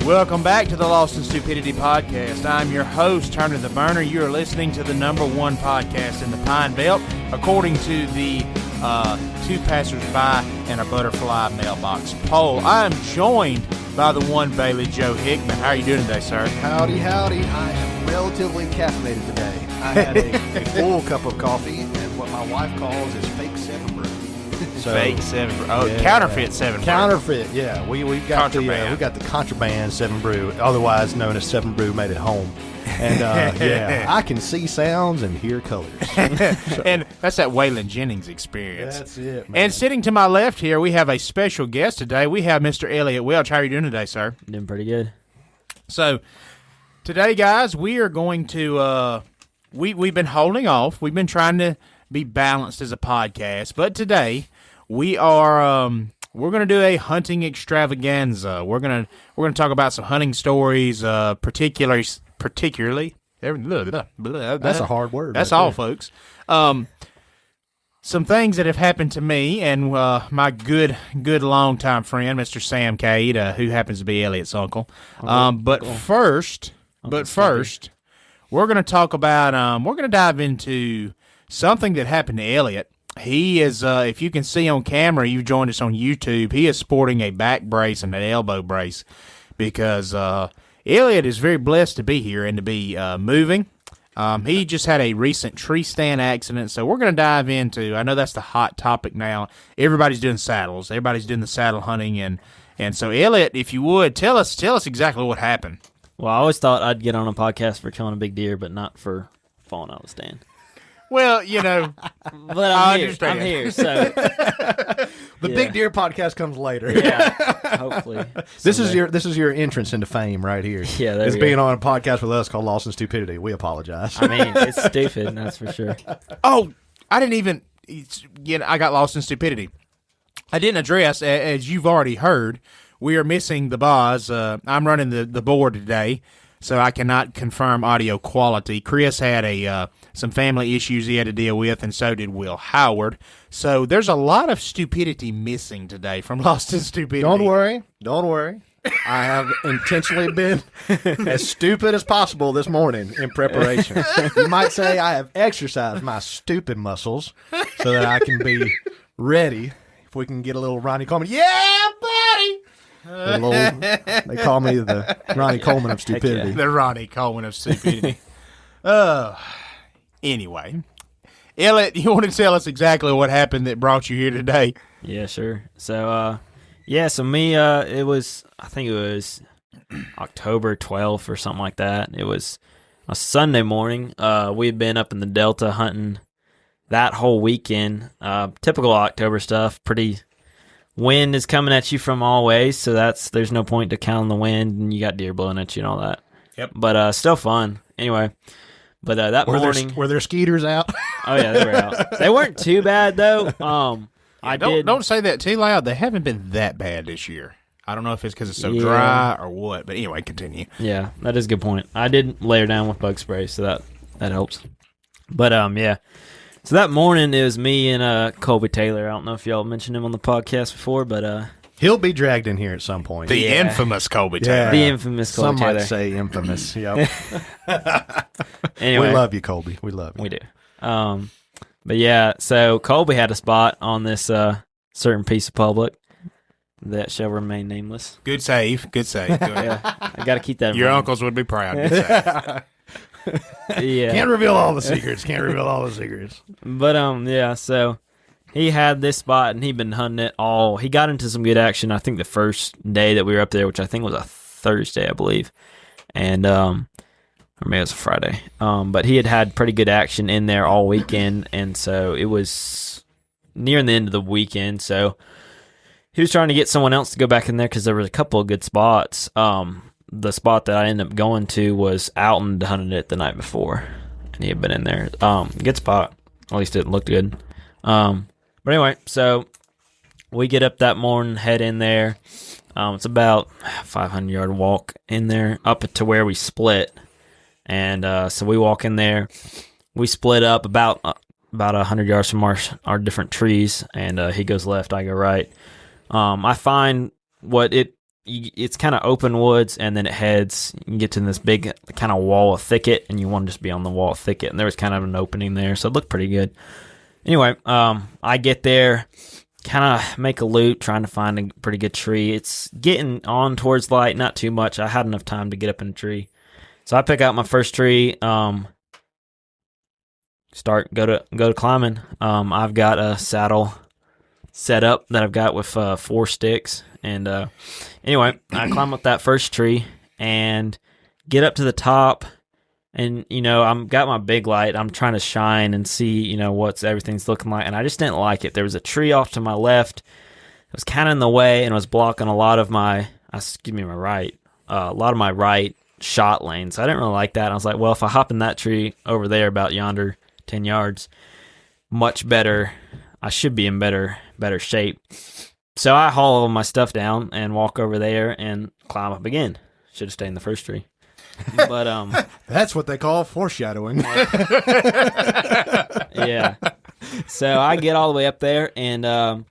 Welcome back to the Lost in Stupidity podcast. I'm your host, Turner the Burner. You are listening to the #1 podcast in the Pine Belt, according to the two passersby and a butterfly mailbox poll. I am joined by the one Bailee, Joe Hickman. How are you doing today, sir? Howdy, howdy. I am relatively caffeinated today. I had a full cup of coffee and what my wife calls is fake 7 brew. So, fake 7 brew. Oh, yeah, counterfeit 7 brew. Counterfeit, yeah. We got the contraband 7 brew, otherwise known as 7 brew made at home. And yeah, I can see sounds and hear colors. And that's that Waylon Jennings experience. That's it, man. And sitting to my left here, we have a special guest today. We have Mr. Elliot Welch. How are you doing today, sir? Doing pretty good. So, today, guys, we are going to, we've been holding off. We've been trying to be balanced as a podcast. But today, we are, we're going to do a hunting extravaganza. We're going to talk about some hunting stories, particularly, that's a hard word. That's right all, there. folks. Some things that have happened to me and my good longtime friend, Mr. Sam Cade, who happens to be Elliot's uncle. But first, we're going to talk about. We're going to dive into something that happened to Elliot. He is, if you can see on camera, you've joined us on YouTube. He is sporting a back brace and an elbow brace because Elliot is very blessed to be here and to be moving. He just had a recent tree stand accident, so we're going to dive into, I know that's the hot topic now. Everybody's doing saddles. Everybody's doing the saddle hunting, and so Elliot, if you would, tell us exactly what happened. Well, I always thought I'd get on a podcast for killing a big deer, but not for falling out of the stand. Well, you know, but I'm here, so the Big Deer podcast comes later. Yeah, hopefully. This is your entrance into fame right here. Yeah, it's being on a podcast with us called Lost in Stupidity. We apologize. I mean, it's stupid, that's for sure. Oh, I didn't even. I got lost in stupidity. I didn't address, as you've already heard, we are missing the boss. I'm running the board today, so I cannot confirm audio quality. Chris had some family issues he had to deal with, and so did Will Howard. So there's a lot of stupidity missing today from Lost in Stupidity. Don't worry. I have intentionally been as stupid as possible this morning in preparation. You might say I have exercised my stupid muscles so that I can be ready if we can get a little Ronnie Coleman. Yeah, buddy! They call me the Ronnie Coleman of stupidity. The Ronnie Coleman of stupidity. Anyway, Elliot, you want to tell us exactly what happened that brought you here today? Yeah, sure. So, I think it was October 12th or something like that. It was a Sunday morning. We had been up in the Delta hunting that whole weekend. Typical October stuff. Pretty wind is coming at you from all ways, so there's no point to counting the wind, and you got deer blowing at you and all that. Yep. But still fun. Anyway. But that morning, were there skeeters out? Oh yeah, they were out. They weren't too bad though. Don't say that too loud. They haven't been that bad this year. I don't know if it's because it's so dry or what. But anyway, continue. Yeah, that is a good point. I did layer down with bug spray, so that helps. But yeah. So that morning it was me and Colby Taylor. I don't know if y'all mentioned him on the podcast before, but he'll be dragged in here at some point. The infamous Colby Taylor. The infamous Colby Taylor. Some might say infamous. Yep. Anyway, we love you, Colby. We love you. We do. But yeah, so Colby had a spot on this certain piece of public that shall remain nameless. Good save. Yeah, I got to keep that in Your mind. uncles would be proud. Good save. Yeah. Can't reveal all the secrets. But yeah, so he had this spot and he'd been hunting it all. He got into some good action, I think the first day that we were up there, which I think was a Thursday, I believe. And or maybe it was a Friday. But he had pretty good action in there all weekend, and so it was nearing the end of the weekend, so he was trying to get someone else to go back in there because there was a couple of good spots. The spot that I ended up going to was Alton hunted it the night before, and he had been in there. Good spot. At least it looked good. But anyway, so we get up that morning, head in there. It's about a 500-yard walk in there up to where we split. And so we walk in there. We split up about 100 yards from our different trees, and he goes left, I go right. I find what it it's kind of open woods, and then it heads. You can get to this big kind of wall of thicket, and you want to just be on the wall of thicket. And there was kind of an opening there, so it looked pretty good. Anyway, I get there, kind of make a loop, trying to find a pretty good tree. It's getting on towards light, not too much. I had enough time to get up in a tree, so I pick out my first tree. Go to climbing. I've got a saddle set up that I've got with 4 sticks. And anyway, I climb up that first tree and get up to the top. And, I'm got my big light. I'm trying to shine and see, what everything's looking like. And I just didn't like it. There was a tree off to my left. It was kind of in the way and was blocking a lot of my right shot lane. So I didn't really like that. And I was like, well, if I hop in that tree over there about yonder 10 yards, much better. I should be in better shape. So I haul all my stuff down and walk over there and climb up again. Should have stayed in the first tree. But that's what they call foreshadowing. Yeah. So I get all the way up there, and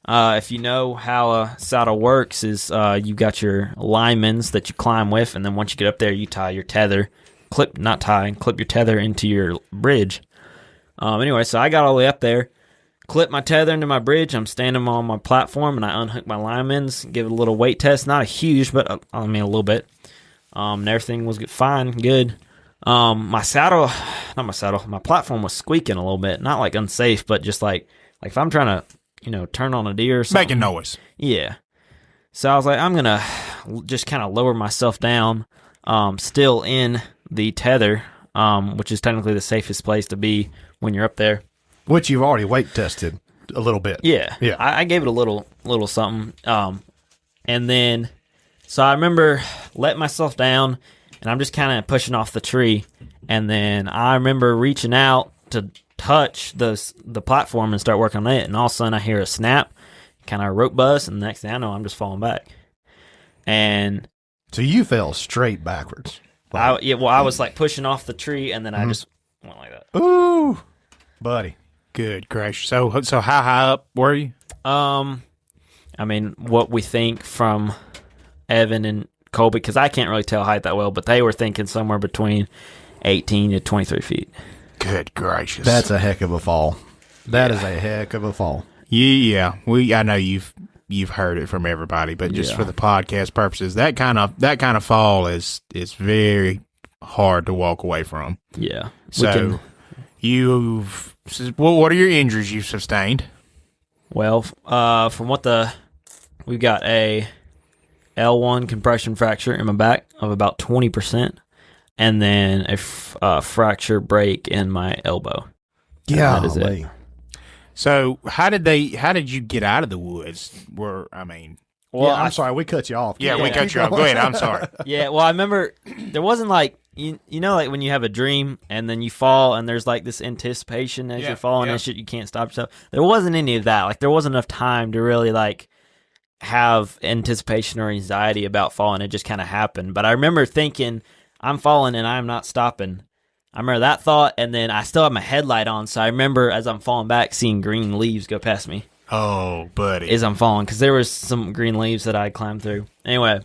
if you know how a saddle works, is you got your linemen's that you climb with, and then once you get up there, you tie your tether, clip your tether into your bridge. Anyway, so I got all the way up there. Clip my tether into my bridge. I'm standing on my platform, and I unhook my linemen's, give it a little weight test. Not a huge, but a little bit. And everything was fine, good. My platform was squeaking a little bit. Not like unsafe, but just like if I'm trying to, turn on a deer or something. Making noise. Yeah. So I was like, I'm going to just kind of lower myself down, still in the tether, which is technically the safest place to be when you're up there. Which you've already weight tested a little bit. Yeah. I gave it a little something. And then, so I remember letting myself down, and I'm just kind of pushing off the tree. And then I remember reaching out to touch the platform and start working on it. And all of a sudden I hear a snap, kind of a rope buzz, and the next thing I know, I'm just falling back. And so you fell straight backwards. I was like pushing off the tree, and then I just went like that. Ooh, buddy. Good gracious. So how high up were you? What we think from Evan and Colby, because I can't really tell height that well, but they were thinking somewhere between 18 to 23 feet. Good gracious. That's a heck of a fall. That is a heck of a fall. Yeah. I know you've heard it from everybody, but just for the podcast purposes, that kind of fall is very hard to walk away from. Yeah. So what are your injuries you've sustained? Well, from we've got a L1 compression fracture in my back of about 20%, and then a fracture break in my elbow. Yeah, that is it. So how did you get out of the woods? I'm sorry, we cut you off. Yeah, we cut you off. Go ahead, I'm sorry. Yeah, well, I remember there wasn't like, like when you have a dream and then you fall and there's like this anticipation as you're falling and shit, you can't stop yourself. There wasn't any of that. Like there wasn't enough time to really like have anticipation or anxiety about falling. It just kind of happened. But I remember thinking, I'm falling and I'm not stopping. I remember that thought, and then I still have my headlight on, so I remember as I'm falling back seeing green leaves go past me. Oh, buddy. As I'm falling, because there was some green leaves that I climbed through. Anyway,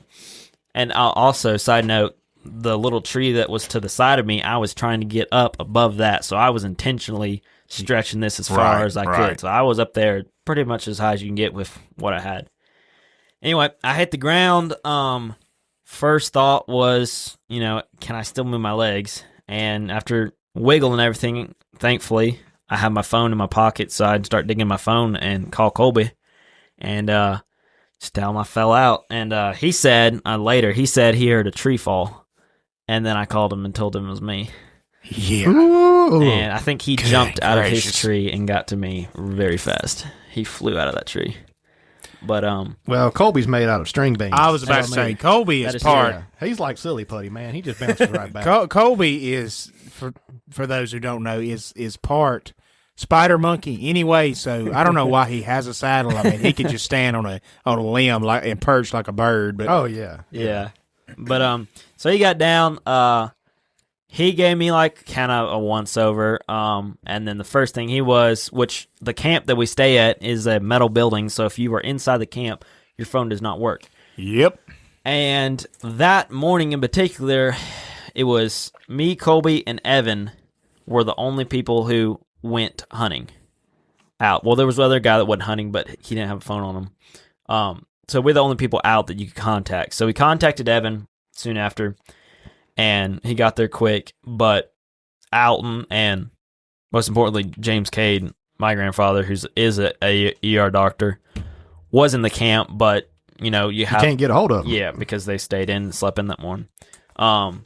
and also, side note, the little tree that was to the side of me, I was trying to get up above that, so I was intentionally stretching this as far as I could. So I was up there pretty much as high as you can get with what I had. Anyway, I hit the ground. First thought was, can I still move my legs? And after wiggling everything, thankfully, I had my phone in my pocket, so I'd start digging my phone and call Colby and just tell him I fell out. And he said he heard a tree fall. And then I called him and told him it was me. Yeah. Ooh. And I think he jumped out of his tree and got to me very fast. He flew out of that tree. But well, Colby's made out of string beans. I was about to say Colby is part. Yeah. He's like silly putty, man. He just bounces right back. Colby is, for those who don't know, is part spider monkey anyway. So I don't know why he has a saddle. I mean, he could just stand on a limb and perch like a bird. But yeah. But so he got down. He gave me like kind of a once over. And then the first thing which the camp that we stay at is a metal building. So if you were inside the camp, your phone does not work. Yep. And that morning in particular, it was me, Colby, and Evan were the only people who went hunting out. Well, there was another guy that wasn't hunting, but he didn't have a phone on him. So we're the only people out that you could contact. So we contacted Evan soon after, and he got there quick. But Alton and, most importantly, James Cade, my grandfather, who is a ER doctor, was in the camp, but you can't get a hold of them. Yeah, because they stayed in and slept in that morning. So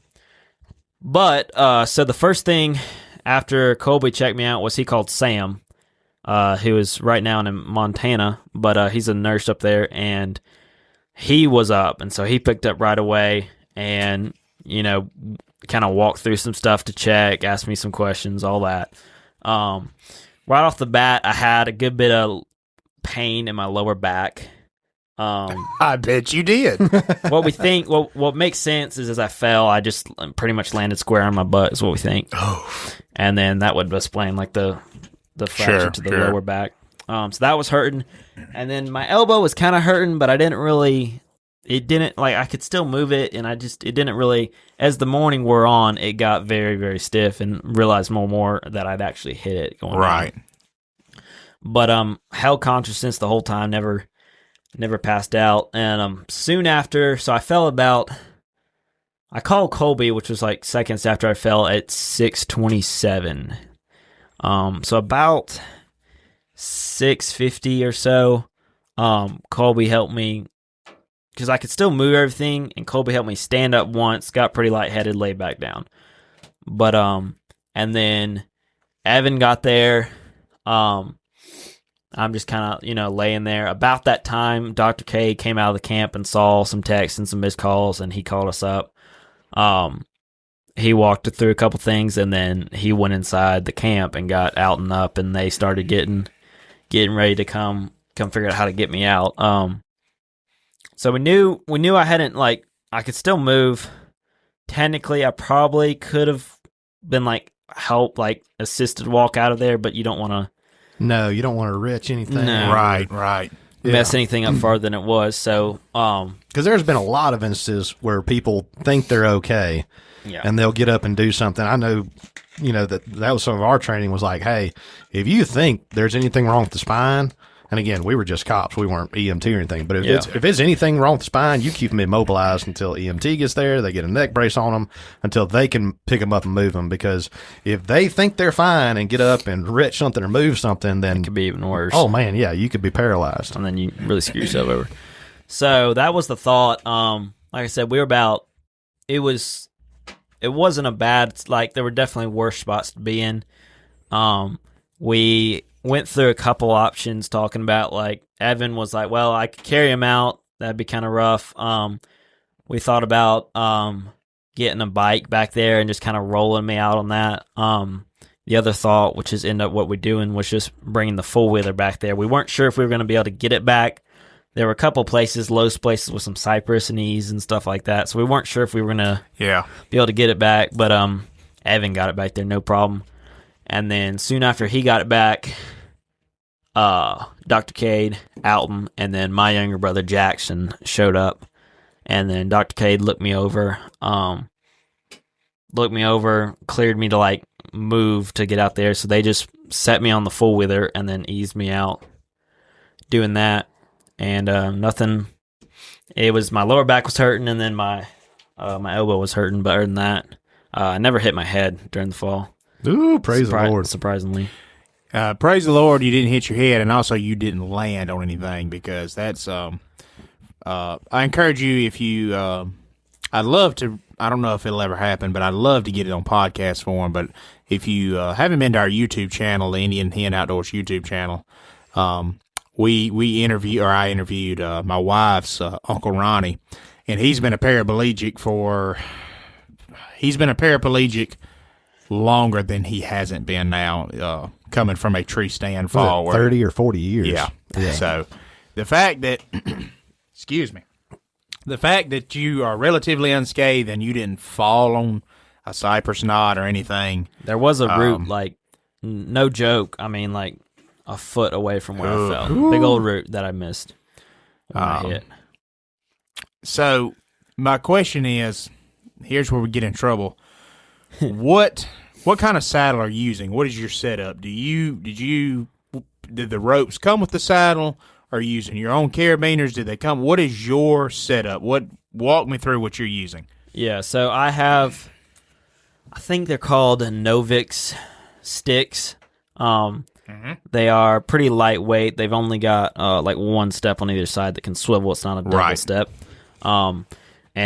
the first thing after Colby checked me out was he called Sam, who is right now in Montana, but he's a nurse up there, and he was up, and so he picked up right away and, kind of walked through some stuff to check, asked me some questions, all that. Right off the bat, I had a good bit of pain in my lower back. I bet you did. What makes sense is as I fell, I just pretty much landed square on my butt, is what we think. Oh. And then that would explain like the fracture to the lower back. So that was hurting. And then my elbow was kind of hurting, but I could still move it, and it didn't really, as the morning wore on, it got very, very stiff, and realized more that I'd actually hit it going right. down. But held consciousness the whole time, never passed out. And soon after, so I fell I called Colby, which was like seconds after I fell, at 6:27. So about 6:50 or so, Colby helped me, because I could still move everything, and Colby helped me stand up once, got pretty lightheaded, lay back down. But and then Evan got there. I'm just kind of, laying there. About that time, Dr. K came out of the camp and saw some texts and some missed calls, and he called us up. He walked through a couple things, and then he went inside the camp and got out and up, and they started getting ready to come figure out how to get me out. So we knew I hadn't, I could still move. Technically, I probably could have been assisted walk out of there, but you don't want to. No, you don't want to rich anything. No. Right. Mess anything up farther than it was. So, because there's been a lot of instances where people think they're okay, and they'll get up and do something. I know, that was some of our training was like, hey, if you think there's anything wrong with the spine, and again, we were just cops, we weren't EMT or anything, but if it's anything wrong with the spine, you keep them immobilized until EMT gets there. They get a neck brace on them until they can pick them up and move them, because if they think they're fine and get up and reach something or move something, then it could be even worse. Oh man, yeah, you could be paralyzed, and then you really screw yourself over. So that was the thought. Like I said, it wasn't a bad, there were definitely worse spots to be in. We went through a couple options, talking about, Evan was like, well, I could carry him out. That'd be kind of rough. We thought about getting a bike back there and just kind of rolling me out on that. The other thought, which is end up what we're doing, was just bringing the four-wheeler back there. We weren't sure if we were going to be able to get it back. There were a couple places, low places with some cypress and eaves and stuff like that, so we weren't sure if we were going to be able to get it back, but Evan got it back there, no problem. And then soon after he got it back, Dr. Cade, Alton, and then my younger brother Jackson showed up. And then Dr. Cade looked me over, cleared me to move to get out there. So they just set me on the four-wheeler and then eased me out doing that. And nothing. It was my lower back was hurting, and then my elbow was hurting. But other than that, I never hit my head during the fall. Ooh, praise the Lord! Surprisingly, praise the Lord, you didn't hit your head, and also you didn't land on anything, because that's. I encourage you, if you. I'd love to. I don't know if it'll ever happen, but I'd love to get it on podcast form. But if you haven't been to our YouTube channel, the Indian Hen Outdoors YouTube channel, I interviewed my wife's Uncle Ronnie, and he's been a paraplegic longer than he hasn't been now, coming from a tree stand fall. 30 or 40 years. Yeah. So the fact that, excuse me, the fact that you are relatively unscathed and you didn't fall on a cypress knot or anything. There was a root, no joke, a foot away from where I fell. Big old root that I missed when I hit. So my question is, here's where we get in trouble. What kind of saddle are you using? What is your setup? Did the ropes come with the saddle? Are you using your own carabiners? Did they come? What is your setup? Walk me through what you're using. Yeah, so I have, I think they're called Novix sticks. They are pretty lightweight. They've only got like one step on either side that can swivel. It's not a double step. And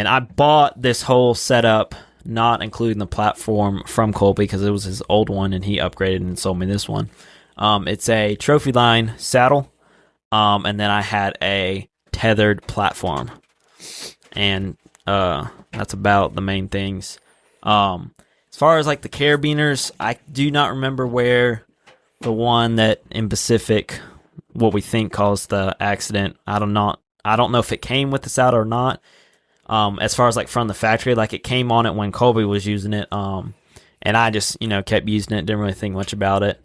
I bought this whole setup, not including the platform, from Colby because it was his old one, and he upgraded and sold me this one. It's a trophy line saddle, and then I had a tethered platform, and that's about the main things. As far as like the carabiners, I do not remember where the one that in Pacific, what we think caused the accident. I don't know if it came with the saddle or not. As far as like from the factory, like it came on it when Colby was using it. And I just, kept using it. Didn't really think much about it.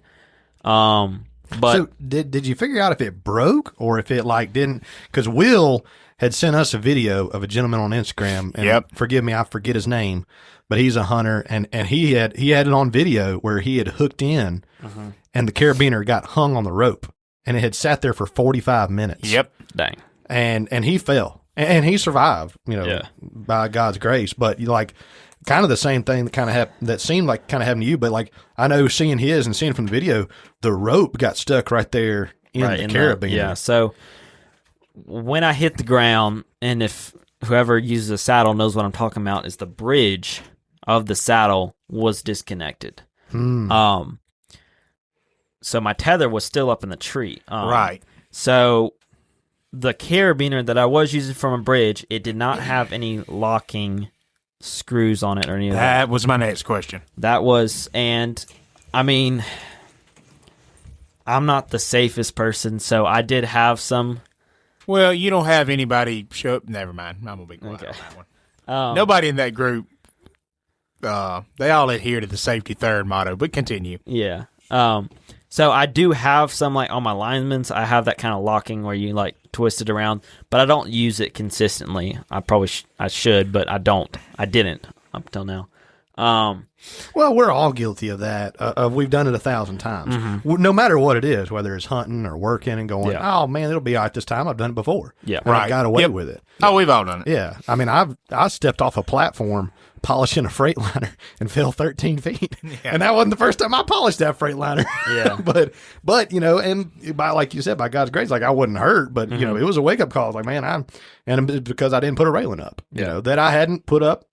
But so did you figure out if it broke or if it like didn't? Because Will had sent us a video of a gentleman on Instagram, and forgive me, I forget his name, but he's a hunter, and he had it on video where he had hooked in, and the carabiner got hung on the rope, and it had sat there for 45 minutes. Yep, dang, and he fell, and he survived, by God's grace. But like, kind of the same thing that seemed like kind of happened to you, but like I know seeing his and seeing from the video, the rope got stuck right there in the carabiner. Yeah, so when I hit the ground, and if whoever uses a saddle knows what I'm talking about, is the bridge of the saddle was disconnected. So my tether was still up in the tree. Right. So the carabiner that I was using from a bridge, it did not have any locking screws on it or any of that. That was my next question. That was, and I mean, I'm not the safest person, so I did have some. Well, you don't have anybody show up. Never mind. I'm going to be quiet on that one. Nobody in that group, they all adhere to the safety third motto, but continue. Yeah. So I do have some, like on my linemen's, I have that kind of locking where you like twist it around, but I don't use it consistently. I probably I should, but I don't. I didn't up till now. Well, we're all guilty of that. We've done it 1,000 times. No matter what it is, whether it's hunting or working and going, oh man, it'll be all right this time. I've done it before. Yeah, and I got away with it. Oh, we've all done it. Yeah, I mean, I stepped off a platform polishing a Freightliner and fell 13 feet, and that wasn't the first time I polished that Freightliner. Yeah, but and by like you said, by God's grace, like I wasn't hurt, but it was a wake up call. Like man, and because I didn't put a railing up, that I hadn't put up.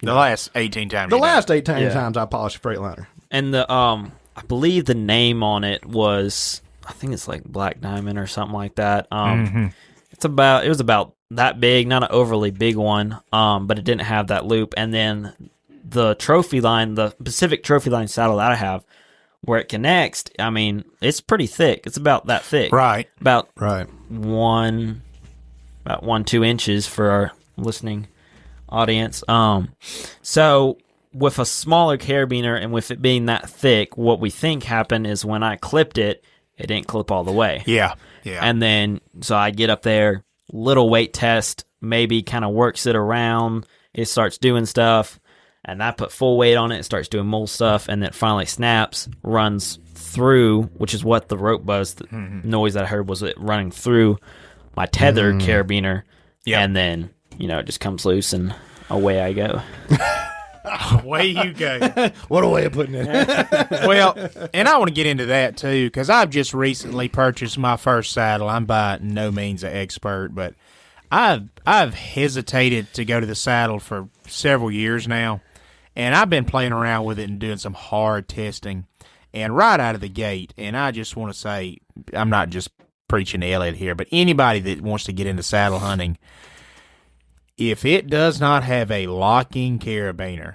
The last 18 times. The last 18 times I polished a Freightliner. And the I believe the name on it was, I think it's like Black Diamond or something like that. It was about that big, not an overly big one, but it didn't have that loop. And then the trophy line, the Pacific trophy line saddle that I have, where it connects, I mean, it's pretty thick. It's about that thick. Right. About 2 inches for our listening audience. So with a smaller carabiner and with it being that thick, what we think happened is when I clipped it, it didn't clip all the way. Yeah. And then, so I get up there, little weight test, maybe kind of works it around, it starts doing stuff, and I put full weight on it, it starts doing more stuff, and then it finally snaps, runs through, which is what the rope was, the noise that I heard was it running through my tethered carabiner, and then it just comes loose and away I go. Away you go. What a way of putting it. Well, and I want to get into that too, because I've just recently purchased my first saddle. I'm by no means an expert, but I've hesitated to go to the saddle for several years now, and I've been playing around with it and doing some hard testing. And right out of the gate, and I just want to say, I'm not just preaching to Elliot here, but anybody that wants to get into saddle hunting, if it does not have a locking carabiner,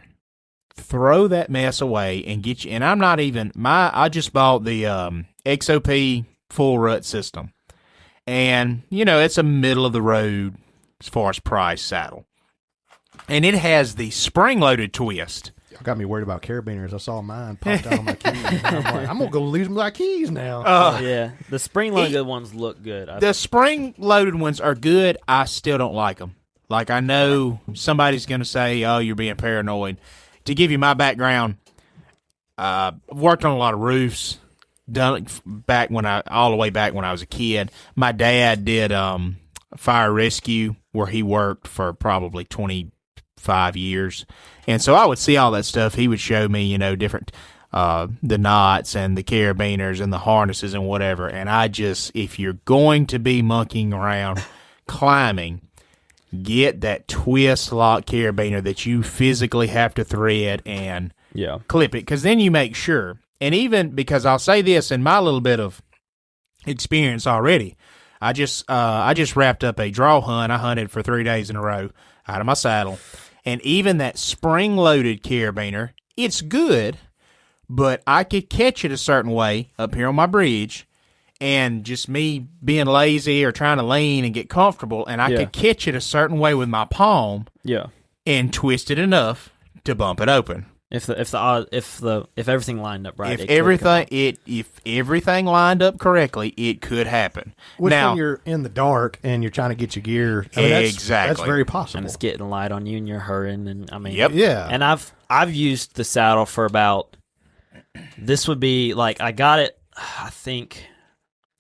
throw that mess away and get you. And I'm not even I just bought the XOP full rut system, and it's a middle of the road as far as price saddle, and it has the spring loaded twist. Y'all got me worried about carabiners. I saw mine popped out on my keys. I'm like, I'm gonna go lose my keys now. Yeah, the spring loaded ones look good. The spring loaded ones are good. I still don't like them. Like, I know somebody's going to say, oh, you're being paranoid. To give you my background, I've worked on a lot of roofs, done it all the way back when I was a kid. My dad did fire rescue where he worked for probably 25 years. And so I would see all that stuff. He would show me, different the knots and the carabiners and the harnesses and whatever. And if you're going to be monkeying around climbing, get that twist lock carabiner that you physically have to thread and clip it, because then you make sure. And even because I'll say this, in my little bit of experience already, I just wrapped up a draw hunt. I hunted for 3 days in a row out of my saddle, and even that spring-loaded carabiner, it's good, but I could catch it a certain way up here on my bridge, and just me being lazy or trying to lean and get comfortable, and I could catch it a certain way with my palm, and twist it enough to bump it open. If everything lined up right, if everything lined up correctly, it could happen. Which, now, when you're in the dark and you're trying to get your gear, exactly, that's very possible. And it's getting light on you, and you're hurrying, and yeah. And I've used the saddle for about, this would be like, I got it, I think,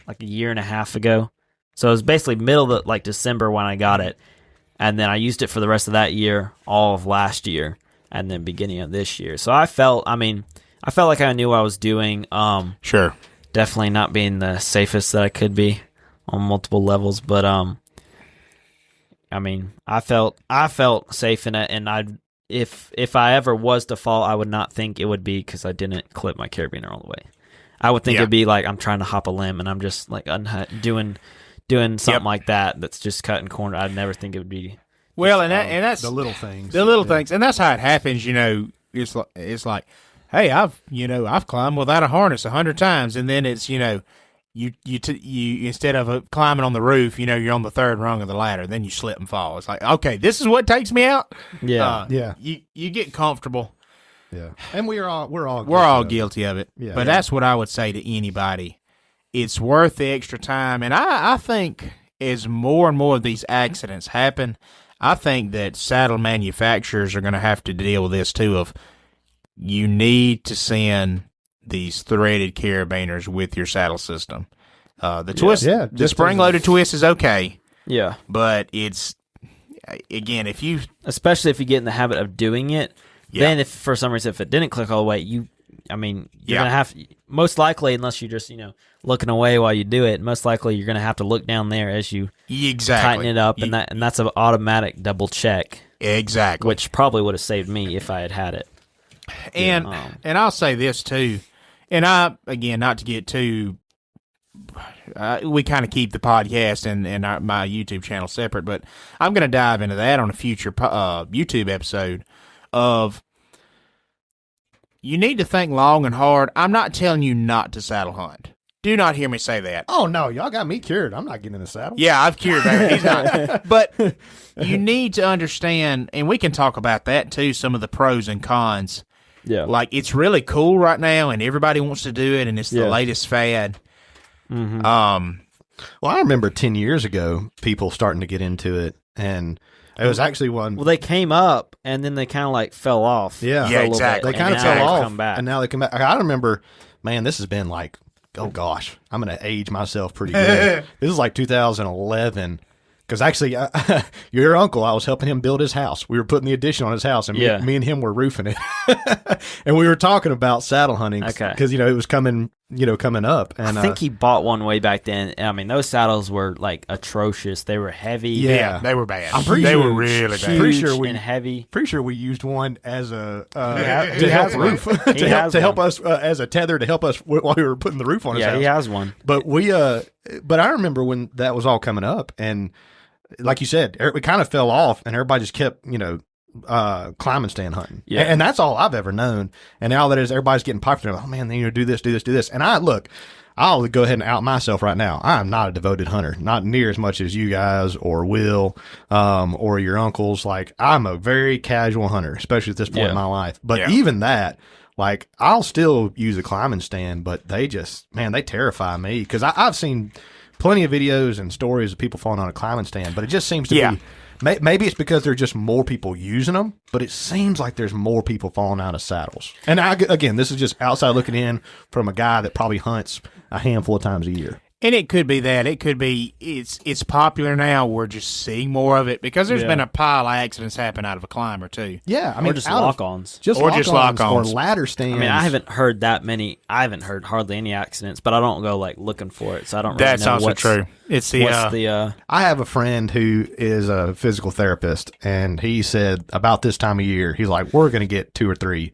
like a year and a half ago. So it was basically middle of December when I got it, and then I used it for the rest of that year, all of last year, and then beginning of this year. So I felt like I knew what I was doing. Sure. Definitely not being the safest that I could be on multiple levels, but I felt safe in it, and if I ever was to fall, I would not think it would be because I didn't clip my carabiner all the way. I would think it'd be like I'm trying to hop a limb and I'm just like doing something like that. That's just cutting corner. I'd never think it would be. Well, and that's the little things. The little things, and that's how it happens. It's like, hey, I've climbed without a harness 100 times, and then it's you instead of climbing on the roof, you're on the third rung of the ladder, then you slip and fall. It's like, okay, this is what takes me out. Yeah. You get comfortable. Yeah, and we're all guilty of it. Yeah, but that's what I would say to anybody. It's worth the extra time, and I think as more and more of these accidents happen, I think that saddle manufacturers are going to have to deal with this too. Of you need to send these threaded carabiners with your saddle system. The twist, the spring-loaded twist is okay. Yeah, but it's again, especially if you get in the habit of doing it. Then if for some reason if it didn't click all the way, you're gonna have, most likely, unless you're just looking away while you do it, most likely you're gonna have to look down there as you tighten it up, and that's an automatic double check. Exactly, which probably would have saved me if I had it. And I'll say this too, and again, not to get too. We kind of keep the podcast and my YouTube channel separate, but I'm going to dive into that on a future YouTube episode. Of you need to think long and hard. I'm not telling you not to saddle hunt. Do not hear me say that. Oh no, y'all got me cured. I'm not getting in the saddle. Yeah, I've cured that. He's not. But you need to understand, and we can talk about that too. Some of the pros and cons. Yeah, like it's really cool right now, and everybody wants to do it, and it's the latest fad. Mm-hmm. Well, I remember 10 years ago, people starting to get into it, and it was actually one. Well, they came up and then they kind of fell off. Yeah, exactly. They kind of fell off, and now they come back. I remember, man, this has been like, oh gosh, I'm going to age myself pretty good. This is like 2011. Because actually, your uncle, I was helping him build his house. We were putting the addition on his house, and me and him were roofing it. And we were talking about saddle hunting because it was coming up. And I think he bought one way back then. I mean, those saddles were like atrocious. They were heavy. Yeah, they were bad. They were really bad. And heavy. Pretty sure we used one as a to help roof to help us as a tether to help us while we were putting the roof on his house. Yeah, he has one. But but I remember when that was all coming up, and like you said, we kind of fell off, and everybody just kept, climbing stand hunting. Yeah. And that's all I've ever known. And now that everybody's getting popular, oh man, do this. And I'll go ahead and out myself right now. I'm not a devoted hunter, not near as much as you guys or Will, or your uncles. Like, I'm a very casual hunter, especially at this point in my life. But even that, like, I'll still use a climbing stand, but they terrify me, because I've seen plenty of videos and stories of people falling on a climbing stand, but it just seems to be Maybe it's because there's just more people using them, but it seems like there's more people falling out of saddles. And again, this is just outside looking in from a guy that probably hunts a handful of times a year. And it could be that. It could be it's popular now. We're just seeing more of it because there's been a pile of accidents happen out of a climber too. Yeah, I mean, or just lock-ons. Just lock-ons or ladder stands. I mean, I haven't heard that many. I haven't heard hardly any accidents, but I don't go like looking for it, so I don't. Really That's know also true. It's the I have a friend who is a physical therapist, and he said about this time of year, he's like, we're going to get 2 or 3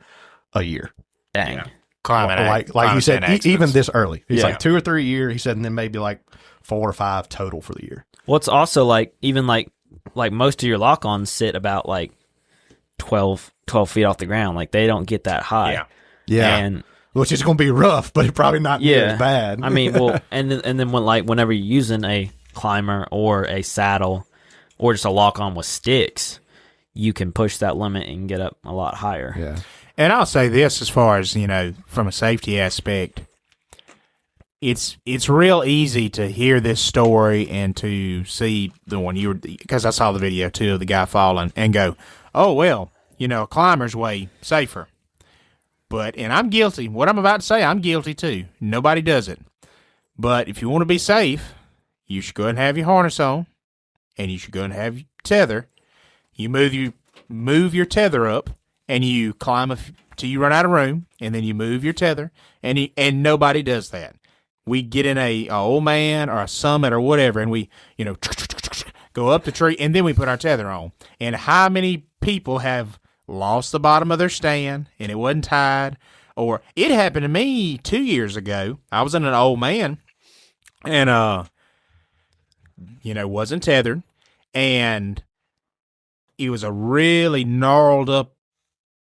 a year. Dang. Yeah. Like he said, accidents. even this early. He's like 2 or 3 a year. He said, and then maybe like 4 or 5 total for the year. Well, it's also like even like most of your lock-ons sit about like 12 feet off the ground. Like they don't get that high. Yeah. And which is going to be rough, but it's probably not near as bad. I mean, well, and then whenever you're using a climber or a saddle or just a lock-on with sticks, you can push that limit and get up a lot higher. Yeah. And I'll say this as far as, from a safety aspect, it's real easy to hear this story and to see the one because I saw the video too of the guy falling and go, oh, well, a climber's way safer. And I'm guilty. What I'm about to say, I'm guilty too. Nobody does it. But if you want to be safe, you should go ahead and have your harness on, and you should go ahead and have your tether. You move your tether up, and you climb till you run out of room, and then you move your tether, and nobody does that. We get in a old man or a summit or whatever, and we go up the tree, and then we put our tether on. And how many people have lost the bottom of their stand, and it wasn't tied? Or it happened to me 2 years ago. I was in an old man, and wasn't tethered, and it was a really gnarled up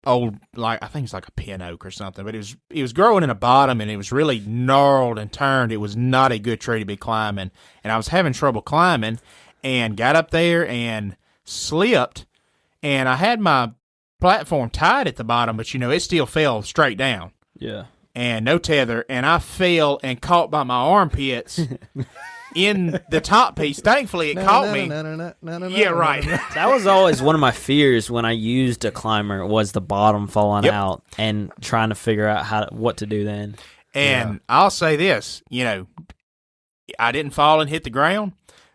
old, like I think it's like a pin oak or something, but it was growing in the bottom, and it was really gnarled and turned. It was not a good tree to be climbing, and I was having trouble climbing, and got up there and slipped, and I had my platform tied at the bottom, but it still fell straight down. Yeah. And no tether, and I fell and caught by my armpits in the top piece. Thankfully, it caught me. Yeah, right. That was always one of my fears when I used a climber was the bottom falling out and trying to figure out what to do then. And I'll say this, I didn't fall and hit the ground,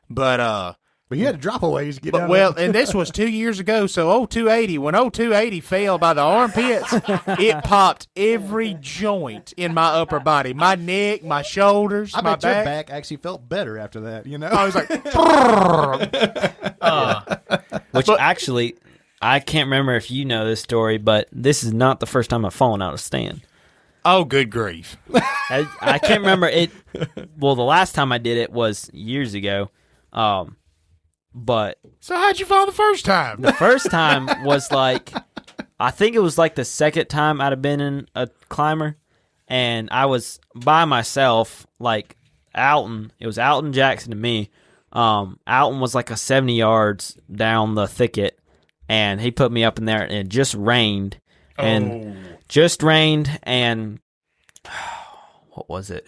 but you had to drop a ways to get down. Well, and this was 2 years ago, so 280, when 280 fell by the armpits, it popped every joint in my upper body, my neck, my shoulders, my back. Your back actually felt better after that, I was like, which actually, I can't remember if you know this story, but this is not the first time I've fallen out of stand. Oh, good grief. I can't remember it. Well, the last time I did it was years ago. But so how'd you fall the first time? The first time was like, I think it was like the second time I'd have been in a climber, and I was by myself, like Alton. It was Alton, Jackson, and me. Alton was like 70 yards down the thicket, and he put me up in there, and it just rained, and what was it?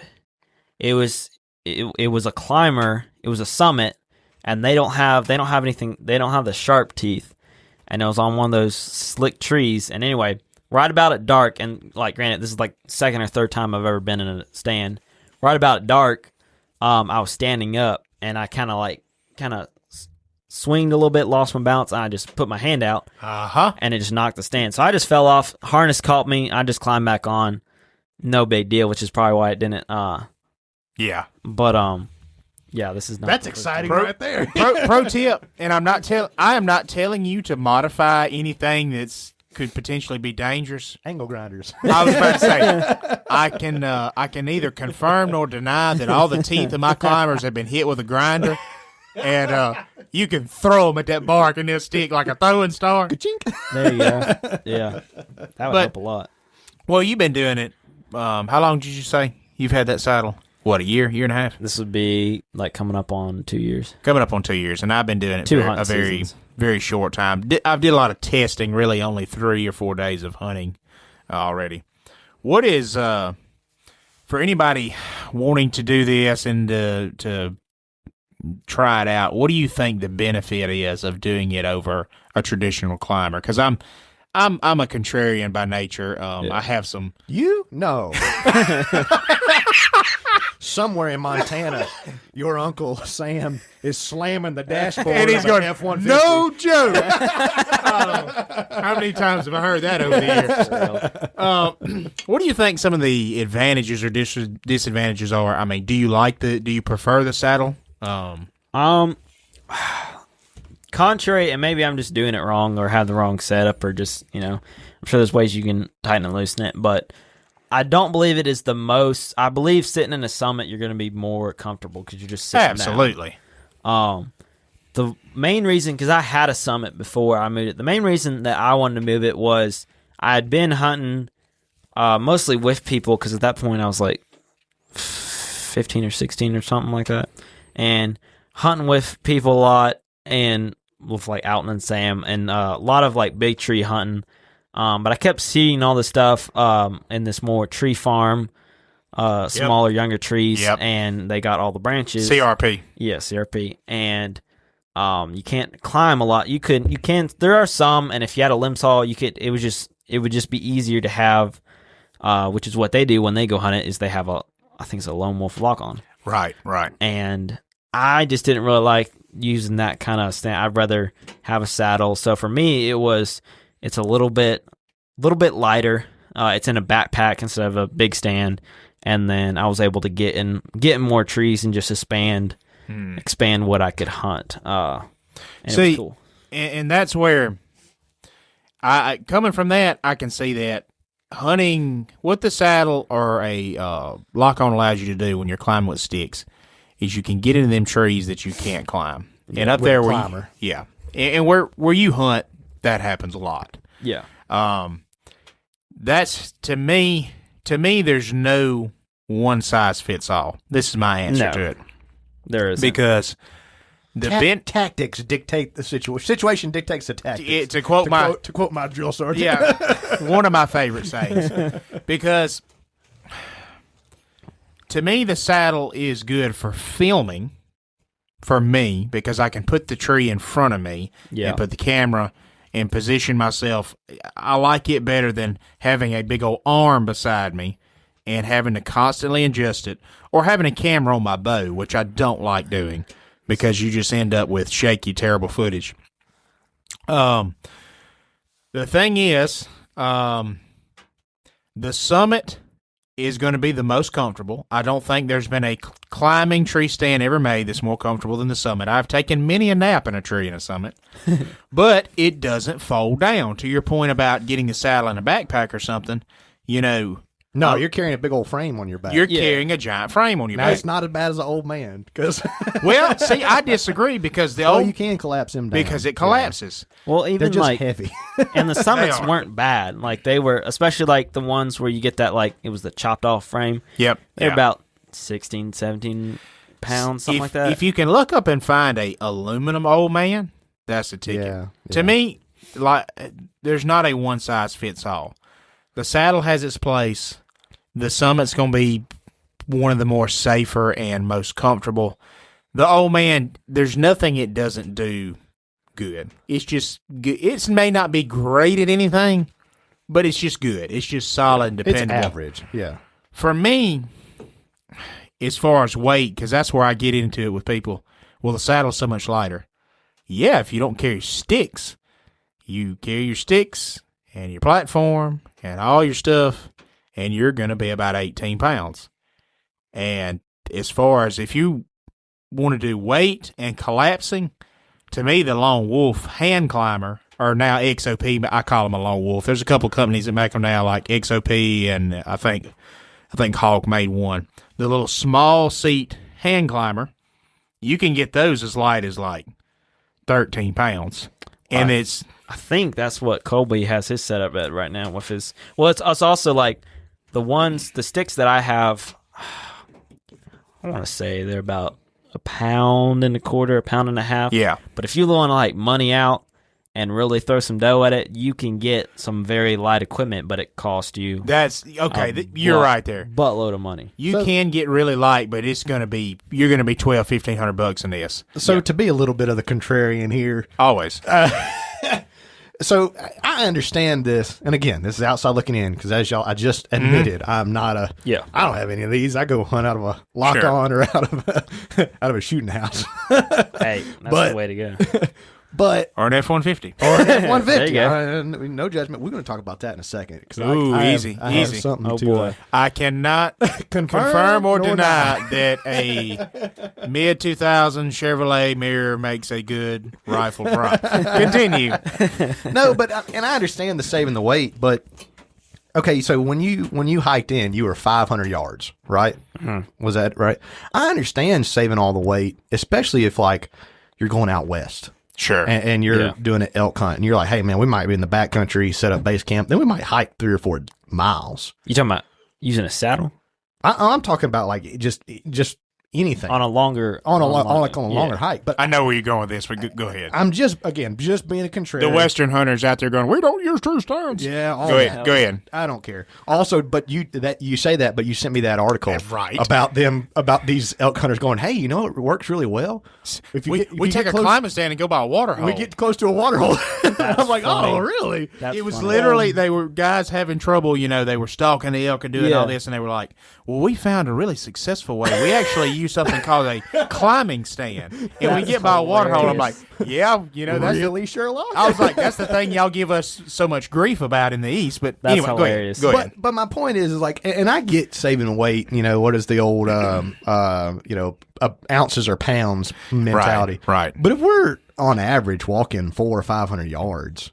It was a climber. It was a summit. And they don't have anything. They don't have the sharp teeth, and it was on one of those slick trees. And anyway, right about at dark, and like granted, this is like second or third time I've ever been in a stand. Right about at dark, I was standing up, and I kind of swinged a little bit, lost my balance, and I just put my hand out, and it just knocked the stand. So I just fell off. Harness caught me. I just climbed back on. No big deal, which is probably why it didn't. Yeah, but yeah, this is not. That's exciting right there. Pro tip, and I am not telling you to modify anything that's could potentially be dangerous. Angle grinders. I was about to say, I can neither confirm nor deny that all the teeth of my climbers have been hit with a grinder, and you can throw them at that bark and they'll stick like a throwing star. Ka-chink. There you go. Yeah, that would help a lot. Well, you've been doing it. How long did you say you've had that saddle? What, a year and a half? This would be like coming up on 2 years. Coming up on 2 years, and I've been doing it a very, very short time. I did a lot of testing, really only 3 or 4 days of hunting already. What is, for anybody wanting to do this and to try it out, what do you think the benefit is of doing it over a traditional climber? Because I'm a contrarian by nature. I have some. You? No. Somewhere in Montana, your Uncle Sam is slamming the dashboard And he's of an going, F-150. no joke. How many times have I heard that over the years? What do you think some of the advantages or disadvantages are? I mean, do you prefer the saddle? Contrary, and maybe I'm just doing it wrong or have the wrong setup or just, I'm sure there's ways you can tighten and loosen it, but I don't believe it is the most. I believe sitting in a Summit, you're going to be more comfortable because you're just sitting Absolutely. down. The main reason, because I had a Summit before I moved it, the main reason that I wanted to move it was I had been hunting mostly with people because at that point I was like 15 or 16 or something like that, and hunting with people a lot and with like Alton and Sam and a lot of like big tree hunting. But I kept seeing all this stuff in this more tree farm, smaller, younger trees, and they got all the branches. CRP. Yeah, CRP. And you can't climb a lot. You can. There are some, and if you had a limb saw, you could. It would just be easier to have, which is what they do when they go hunt it. Is they have I think it's a lone wolf lock on. Right. And I just didn't really like using that kind of stand. I'd rather have a saddle. So for me, it's a little bit lighter. It's in a backpack instead of a big stand, and then I was able to get in more trees and just expand what I could hunt. And it was cool. And that's where I coming from that, I can see that hunting with the saddle or a lock on allows you to do when you're climbing with sticks is you can get into them trees that you can't climb. And up there where and where you hunt, that happens a lot. Yeah. That's to me there's no one size fits all. This is my answer to it. There is, because the tactics dictate the situation. Situation dictates the tactics. To quote my drill sergeant. Yeah. One of my favorite sayings. Because to me the saddle is good for filming for me because I can put the tree in front of me and put the camera and position myself. I like it better than having a big old arm beside me and having to constantly adjust it, or having a camera on my bow, which I don't like doing because you just end up with shaky, terrible footage. The thing is, the Summit is going to be the most comfortable. I don't think there's been a climbing tree stand ever made that's more comfortable than the Summit. I've taken many a nap in a tree in a Summit, but it doesn't fold down. To your point about getting a saddle in a backpack or something, No, you're carrying a big old frame on your back. You're carrying a giant frame on your back. Now, it's not as bad as an old man. Well, see, I disagree because you can collapse him down. Because it collapses. Yeah. Well, even they're just like heavy. And the Summits weren't bad. Like they were, especially like the ones where you get that, like it was the chopped off frame. Yep. They're about 16, 17 pounds, something like that. If you can look up and find a aluminum old man, that's a ticket. Yeah. To me, like there's not a one size fits all. The saddle has its place. The Summit's going to be one of the more safer and most comfortable. The old man, there's nothing it doesn't do good. It's just good. It may not be great at anything, but it's just good. It's just solid and dependable. It's average, yeah. For me, as far as weight, because that's where I get into it with people, well, the saddle's so much lighter. Yeah, if you don't carry sticks, you carry your sticks and your platform and all your stuff, and you're going to be about 18 pounds. And as far as if you want to do weight and collapsing, to me, the Lone Wolf hand climber, or now XOP, I call them a Lone Wolf. There's a couple of companies that make them now, like XOP, and I think Hawk made one. The little small seat hand climber, you can get those as light as like 13 pounds. And I think that's what Colby has his setup at right now with his. Well, it's also like the sticks that I have. I want to say they're about 1.25 pounds, 1.5 pounds. Yeah. But if you want to like money out and really throw some dough at it, you can get some very light equipment, but it costs you. That's okay. You're right there. Buttload of money. You can get really light, but you're going to be $1,200-$1,500 in this. So to be a little bit of the contrarian here, Always. so I understand this, and again, this is outside looking in because as I just admitted, I'm not a. Yeah. I don't have any of these. I go hunt out of a lock on or out of a shooting house. Hey, that's the way to go. But or an F-150. Or an F-150. There you go. No judgment. We're going to talk about that in a second. Ooh, easy. I have something Oh, to, boy. I cannot confirm or deny that a mid-2000 Chevrolet Mirror makes a good rifle prop. Continue. No, but and I understand the saving the weight, but okay. So when you hiked in, you were 500 yards, right? Mm-hmm. Was that right? I understand saving all the weight, especially if like you're going out west. Sure. And you're doing an elk hunt, and you're like, hey, man, we might be in the backcountry, set up base camp. Then we might hike 3 or 4 miles. You talking about using a saddle? I'm talking about like just anything. On a longer hike. But I know where you're going with this, but go ahead. I'm just being a contrarian. The Western hunters out there going, we don't use 2 stones. Yeah. Go ahead. I don't care. Also, but you say that, but you sent me that article right. about these elk hunters going, hey, you know, it works really well. If we take a climbing stand and go by a water hole. We get close to a water hole. I'm like, funny. oh, really? That's it was funny. literally, they were guys having trouble, you know, they were stalking the elk and doing all this, and they were like, well, we found a really successful way. We actually use something called a climbing stand, and we get by a water hole. I'm like, yeah, you know, that's really Sherlock. I was like, that's the thing y'all give us so much grief about in the East. But That's anyway, hilarious. Go ahead. But my point is like, and I get saving weight. You know, what is the old, ounces or pounds mentality? Right. But if we're on average walking 400 or 500 yards,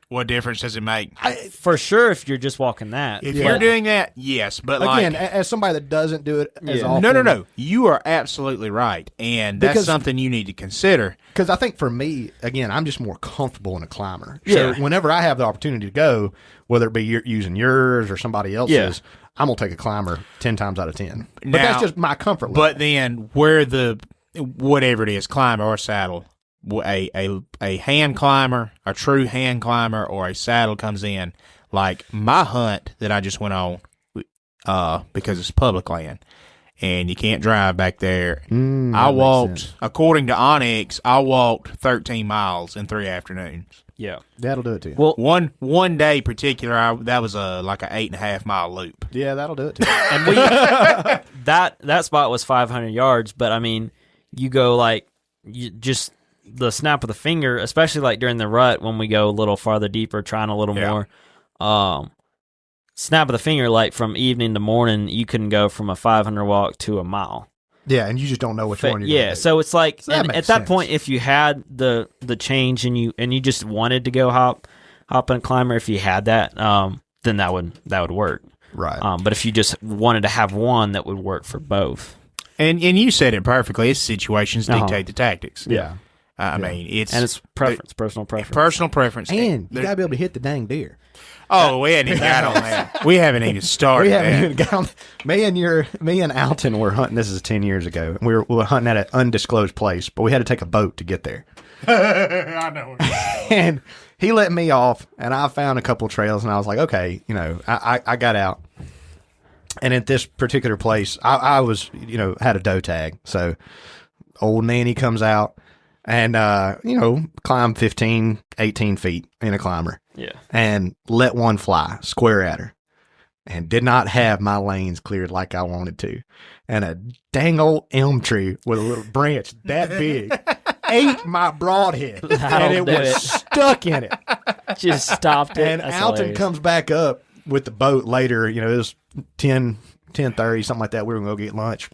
What difference does it make? For sure, if you're just walking that. If you're doing that, yes. But again, like, as somebody that doesn't do it as often. No. You are absolutely right. And that's something you need to consider. Because I think for me, again, I'm just more comfortable in a climber. Yeah. So whenever I have the opportunity to go, whether it be using yours or somebody else's, I'm going to take a climber 10 times out of 10. But that's just my comfort level. But then where whatever it is, climber or saddle, a hand climber, a true hand climber, or a saddle comes in, like my hunt that I just went on, because it's public land and you can't drive back there. I walked, according to Onyx, I walked 13 miles in 3 afternoons. Yeah, that'll do it to you. Well, one day particular, that was like an 8.5 mile loop. Yeah, that'll do it to you. And we that spot was 500 yards, but I mean, you go like just the snap of the finger, especially like during the rut when we go a little farther deeper, trying a little more. Snap of the finger, like from evening to morning, you can go from a 500 walk to a mile. Yeah, and you just don't know which one you're Yeah, so it's like, so at that point, if you had the change and you just wanted to go hop in a climber, if you had that, then that would work. Right. But if you just wanted to have one, that would work for both. And you said it perfectly. It's situations dictate the tactics. Yeah. I mean, it's preference, personal preference. Personal preference. And you got to be able to hit the dang deer. Oh, we hadn't even got on that. We haven't even started. We haven't even got on. Me and Alton were hunting. This is 10 years ago. We were hunting at an undisclosed place, but we had to take a boat to get there. I know. And he let me off, and I found a couple trails, and I was like, okay, I got out. And at this particular place, I was, had a doe tag. So old Nanny comes out and, climb 15, 18 feet in a climber. Yeah. And let one fly square at her. And did not have my lanes cleared like I wanted to. And a dang old elm tree with a little branch that big ate my broadhead. And it was stuck in it. Just stopped it. And That's Alton hilarious. comes back up with the boat later. It was 10:30, something like that. We were going to go get lunch.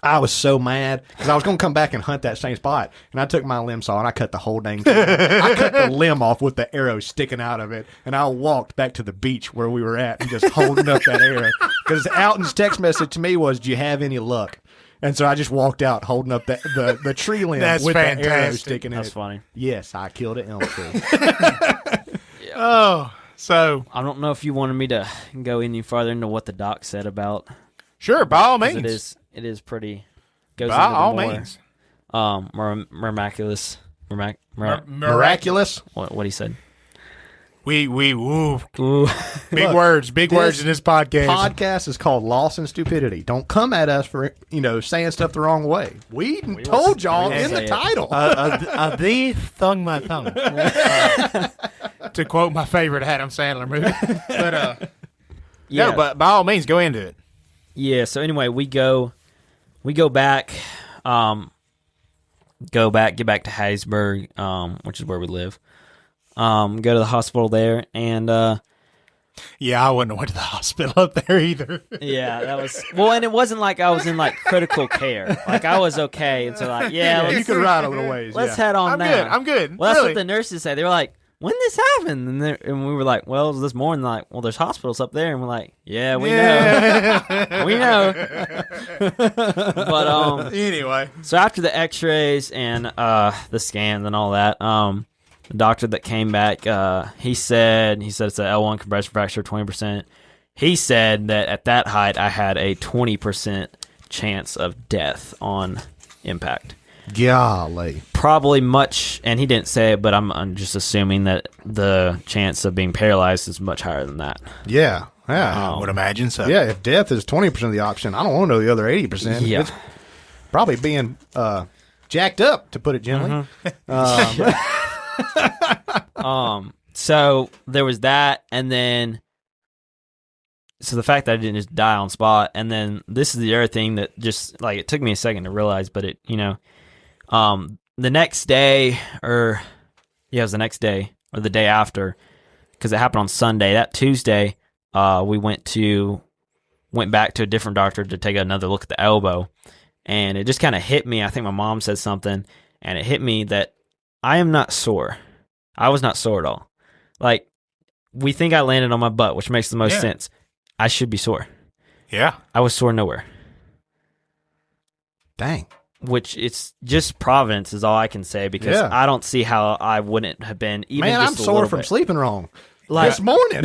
I was so mad because I was going to come back and hunt that same spot. And I took my limb saw and I cut the whole dang thing. I cut the limb off with the arrow sticking out of it. And I walked back to the beach where we were at and just holding up that arrow. Because Alton's text message to me was, do you have any luck? And so I just walked out holding up the tree limb with the arrow sticking in it. That's funny. Yes, I killed an elm tree. Oh, so I don't know if you wanted me to go any farther into what the doc said about. Sure, by all means. It is pretty. Goes By into the all more, means. more miraculous Miraculous. What he said. Ooh. Ooh. Big words in this podcast. Podcast is called Loss and Stupidity. Don't come at us for saying stuff the wrong way. We told y'all in the title. The thung my tongue. To quote my favorite Adam Sandler movie. But Yeah. no, but by all means, go into it. Yeah. So anyway, we go back, get back to Hattiesburg, which is where we live. Go to the hospital there, and yeah, I wouldn't have went to the hospital up there either. yeah, that was and it wasn't like I was in like critical care. Like I was okay, and so like you could ride a little ways. let's head on now. I'm good. Well, that's really. what the nurses say. They were like, when this happened? And we were like, well, it was this morning. Like, well, there's hospitals up there. And we're like, yeah, we know. We know. But anyway. so after the x-rays and the scans and all that, the doctor that came back, he said it's an L1 compression fracture, 20%. He said that at that height, I had a 20% chance of death on impact. Golly. Probably much, and he didn't say it, but I'm just assuming that the chance of being paralyzed is much higher than that. Yeah. I would imagine so. Yeah, if death is 20% of the option, I don't want to know the other 80%. Yeah. It's probably being jacked up, to put it gently. So there was that, and then so the fact that I didn't just die on spot, and then this is the other thing that just like it took me a second to realize, but it the next day it was the next day or the day after, because it happened on Sunday. That Tuesday, we went back to a different doctor to take another look at the elbow, and it just kind of hit me. I think my mom said something, and it hit me that I am not sore. I was not sore at all. Like, we think I landed on my butt, which makes the most sense. I should be sore. Yeah. I was sore nowhere. Dang. Which it's just Providence is all I can say, because I don't see how I wouldn't have been even Man, just I'm a sore little from bit. sleeping wrong. Like, this morning.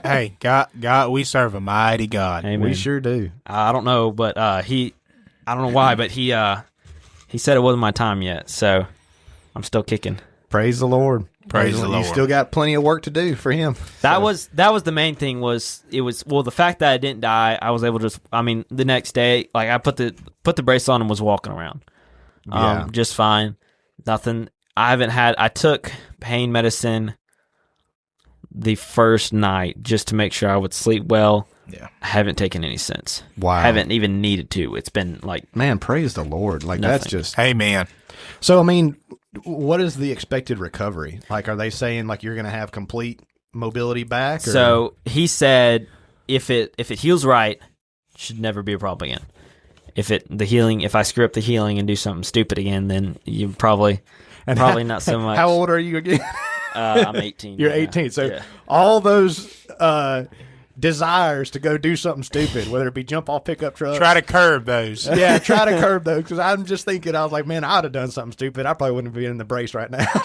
Hey, God, we serve a mighty God. Amen. We sure do. I don't know, but I don't know why, but he said it wasn't my time yet, so I'm still kicking. Praise the Lord. Praise the Lord. You still got plenty of work to do for him. That was the main thing. The fact that I didn't die, I was able to. I mean, the next day, like I put the brace on and was walking around, just fine. Nothing. I took pain medicine the first night just to make sure I would sleep well. Yeah. I haven't taken any since. Wow. I haven't even needed to. It's been like, man, praise the Lord. Like nothing. That's just. Hey, man. So, I mean, what is the expected recovery? Like, are they saying like you're going to have complete mobility back? Or? So he said if it heals right, should never be a problem again. If I screw up the healing and do something stupid again, then you probably not so much. How old are you again? I'm 18. You're 18. So all those desires to go do something stupid, whether it be jump off pickup trucks. Try to curb those. Yeah, try to curb those, because I'm just thinking, I was like, man, I would have done something stupid. I probably wouldn't be in the brace right now.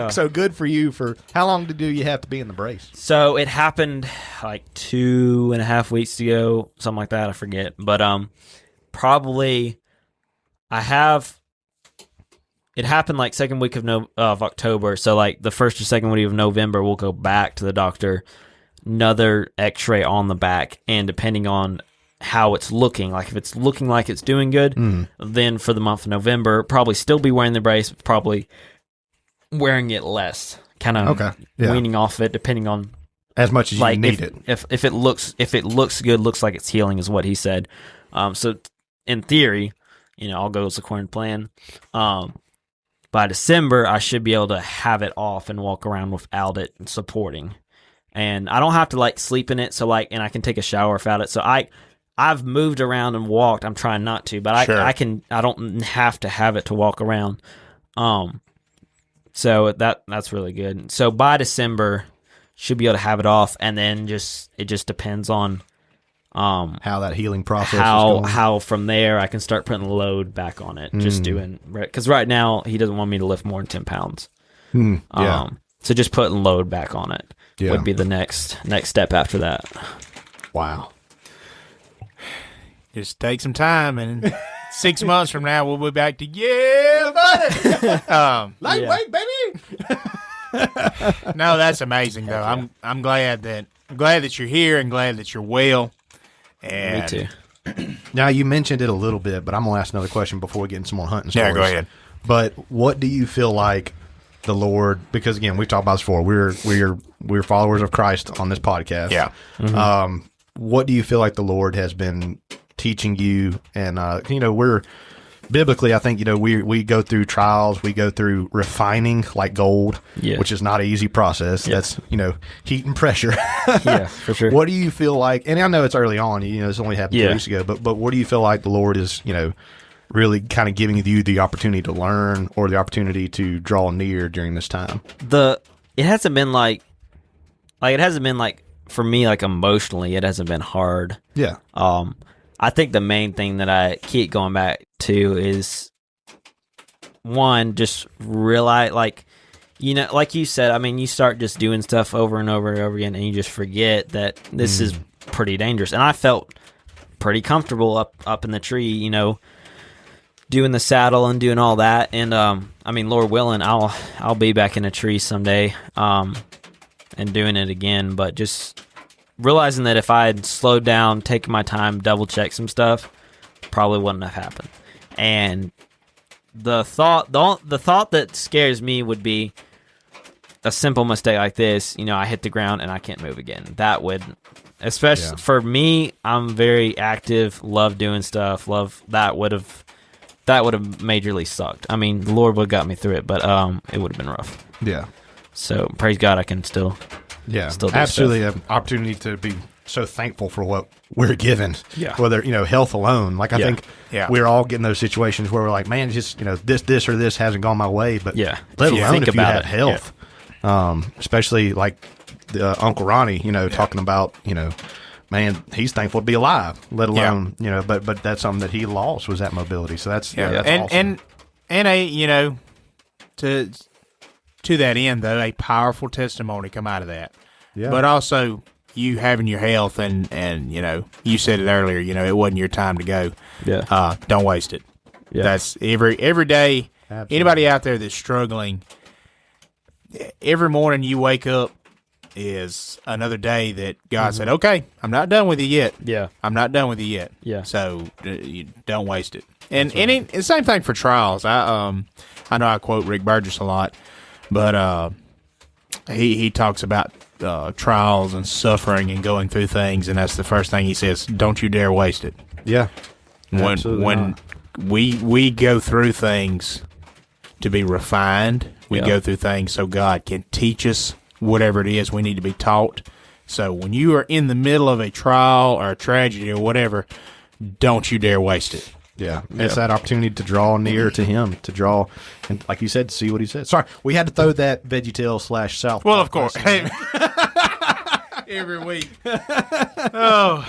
So good for you. For how long do you have to be in the brace? So it happened like 2.5 weeks ago, something like that. I forget, but probably it happened like second week of October. So like the first or second week of November, we'll go back to the doctor, another x-ray on the back, and depending on how it's looking, like if it's looking like it's doing good, then for the month of November, probably still be wearing the brace, but probably wearing it less, kind of weaning off it, depending on as much as you need it. If it looks good, looks like it's healing, is what he said. So in theory, all goes according to plan. By December, I should be able to have it off and walk around without it supporting. And I don't have to like sleep in it, and I can take a shower without it. So I've moved around and walked. I'm trying not to, but I don't have to have it to walk around. So that's really good. So by December, should be able to have it off, and then it just depends on how that healing process how from there I can start putting load back on it. Just doing, because right now he doesn't want me to lift more than 10 pounds. So just putting load back on it would be the next step after that. Wow. Just take some time and 6 months from now, we'll be back to buddy. Lightweight, baby. No, that's amazing though. I'm glad that you're here and glad that you're well. And Me too. Now, you mentioned it a little bit, but I'm going to ask another question before we get into some more hunting stories. Yeah, go ahead. But what do you feel like the Lord, because again, we've talked about this before, we're followers of Christ on this podcast. Yeah. Mm-hmm. What do you feel like the Lord has been teaching you? And, we're biblically, I think, we go through trials, we go through refining like gold, which is not an easy process. Yeah. That's, heat and pressure. Yeah, for sure. What do you feel like, and I know it's early on, this only happened 2 weeks ago, but what do you feel like the Lord is, really kind of giving you the opportunity to learn or the opportunity to draw near during this time? It hasn't been like for me, like emotionally, it hasn't been hard. Yeah. I think the main thing that I keep going back to is one, just realize, like you said, I mean, you start just doing stuff over and over and over again, and you just forget that this is pretty dangerous. And I felt pretty comfortable up in the tree, doing the saddle and doing all that. And I mean, Lord willing, I'll be back in a tree someday, and doing it again. But just realizing that if I had slowed down, taken my time, double checked some stuff, probably wouldn't have happened. And the thought that scares me would be a simple mistake like this. I hit the ground and I can't move again. That would, especially for me, I'm very active, love doing stuff, that would have majorly sucked. I mean, the Lord would have got me through it, but it would have been rough. Yeah. So praise God, I can still do absolutely stuff. an opportunity to be so thankful for what we're given. Yeah. Whether health alone, like I think we're all getting those situations where we're like, man, just this or this hasn't gone my way, but let alone if you had health, especially like Uncle Ronnie, talking about man, he's thankful to be alive, let alone, but that's something that he lost was that mobility. So that's awesome. And to that end though, a powerful testimony come out of that. Yeah. But also you having your health and you said it earlier, it wasn't your time to go. Yeah. Don't waste it. Yeah. That's every day. Absolutely. Anybody out there that's struggling, every morning you wake up is another day that God said, okay, I'm not done with you yet. Yeah. I'm not done with you yet. Yeah. So you don't waste it. And the same thing for trials. I know I quote Rick Burgess a lot, but he talks about trials and suffering and going through things, and that's the first thing he says, don't you dare waste it. Yeah. When we go through things to be refined, we go through things so God can teach us whatever it is we need to be taught. So when you are in the middle of a trial or a tragedy or whatever, don't you dare waste it. Yeah, it's that opportunity to draw near to him, to draw, and like you said, to see what he said. Sorry, we had to throw that VeggieTales/South. Well, of course. Hey. Every week. Oh.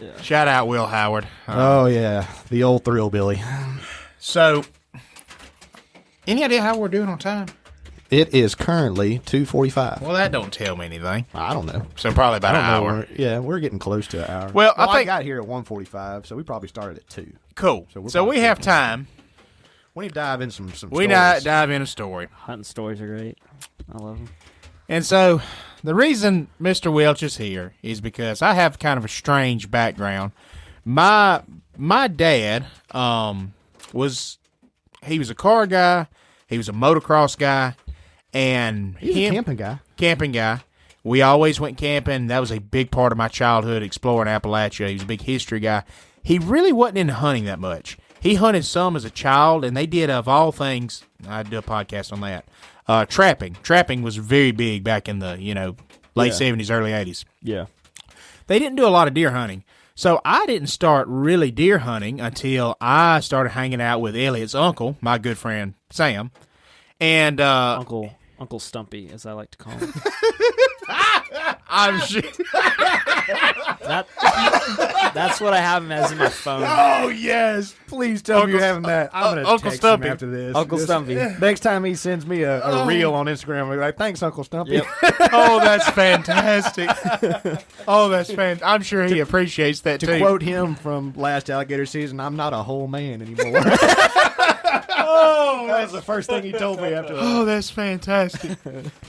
Yeah. Shout out Will Howard. The old thrill Billy. So, any idea how we're doing on time? It is currently 2:45. Well, that don't tell me anything. I don't know. So probably about an hour. We're getting close to an hour. Well, I got here at 1:45, so we probably started at 2. Cool. So we have time. We need to dive in some stories. We dive in a story. Hunting stories are great. I love them. And so the reason Mr. Welch is here is because I have kind of a strange background. My dad was a car guy. He was a motocross guy. And he's a camping guy. We always went camping. That was a big part of my childhood, exploring Appalachia. He was a big history guy. He really wasn't into hunting that much. He hunted some as a child, and they did, of all things, I'd do a podcast on that, trapping. Trapping was very big back in the, late 70s, early 80s. Yeah. They didn't do a lot of deer hunting. So I didn't start really deer hunting until I started hanging out with Elliot's uncle, my good friend Sam. And Uncle Stumpy, as I like to call him. I'm sure. That's what I have him as in my phone. Oh, yes. Please tell me you have him that. I'm going to Uncle text Stumpy. him after this. Uncle Stumpy. Next time he sends me a reel on Instagram, I'll be like, thanks, Uncle Stumpy. Yep. Oh, that's fantastic. Oh, that's fantastic. I'm sure he appreciates that, To too. quote him from last alligator season, I'm not a whole man anymore. Oh, That was the first thing he told me after that. oh, that's fantastic.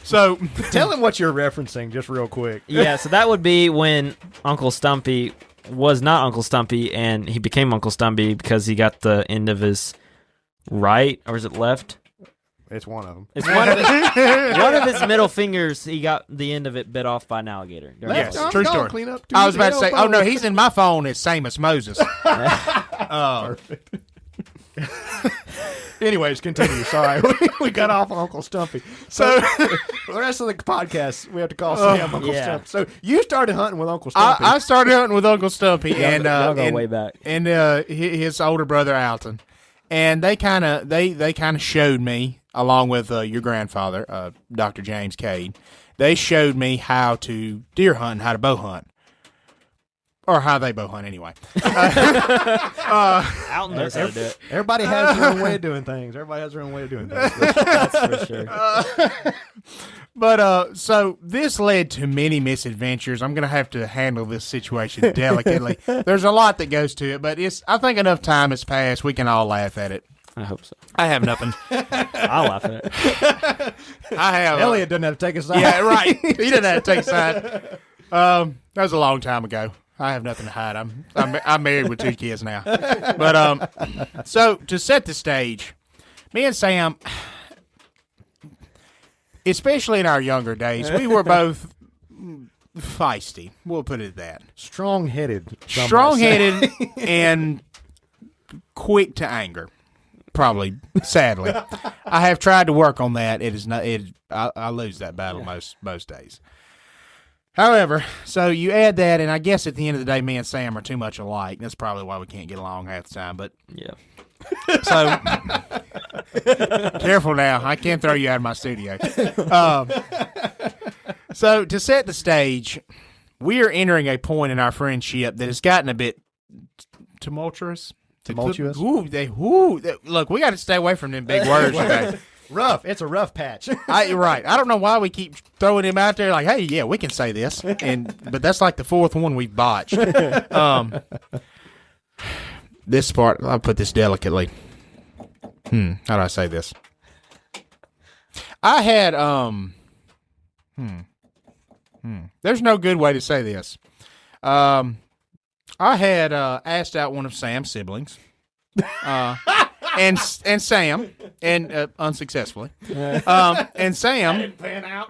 So, Tell him what you're referencing, just real quick. Yeah, so that would be when Uncle Stumpy was not Uncle Stumpy, and he became Uncle Stumpy because he got the end of his right, or is it left? It's one of them. It's one of his middle fingers. He got the end of it bit off by an alligator. Yes, I'm true gonna story. Clean up I was about to say, elbow. oh, no, he's in my phone as same as Moses. Anyways, continue. Sorry. We got off on Uncle Stumpy. So, for the rest of the podcast, we have to call Sam Uncle yeah. Stumpy. So, you started hunting with Uncle Stumpy. I started hunting with Uncle Stumpy and y'all go way back. and his older brother Alton, and they kind of showed me, along with your grandfather, Dr. James Cade. They showed me how to deer hunt, and how to bow hunt, or how they bow hunt anyway. Alton knows how to do it. Everybody has their own way of doing things. That's for sure. But so this led to many misadventures. I'm going to have to handle this situation delicately. There's a lot that goes to it, but I think enough time has passed. We can all laugh at it. I hope so. I have nothing. I'll laugh at it. I have. Elliot doesn't have to take a side. Yeah, right. He didn't have to take a side. That was a long time ago. I have nothing to hide. I'm married with 2 kids now. But so to set the stage, me and Sam, especially in our younger days, we were both feisty. We'll put it at that. Strong-headed. Strong-headed and quick to anger. Probably, sadly. I have tried to work on that. It is not. I lose that battle most days. However, so you add that, and I guess at the end of the day, me and Sam are too much alike. That's probably why we can't get along half the time. But Yeah. so careful now. I can't throw you out of my studio. So to set the stage, we are entering a point in our friendship that has gotten a bit tumultuous. Tumultuous? Look, we got to stay away from them big words today. Rough. It's a rough patch. Right. I don't know why we keep throwing him out there like, hey, yeah, we can say this. But that's like the 4th one we've botched. This part, I'll put this delicately. How do I say this? I had, there's no good way to say this. I had asked out one of Sam's siblings, and Sam, and unsuccessfely, and Sam. Pan out.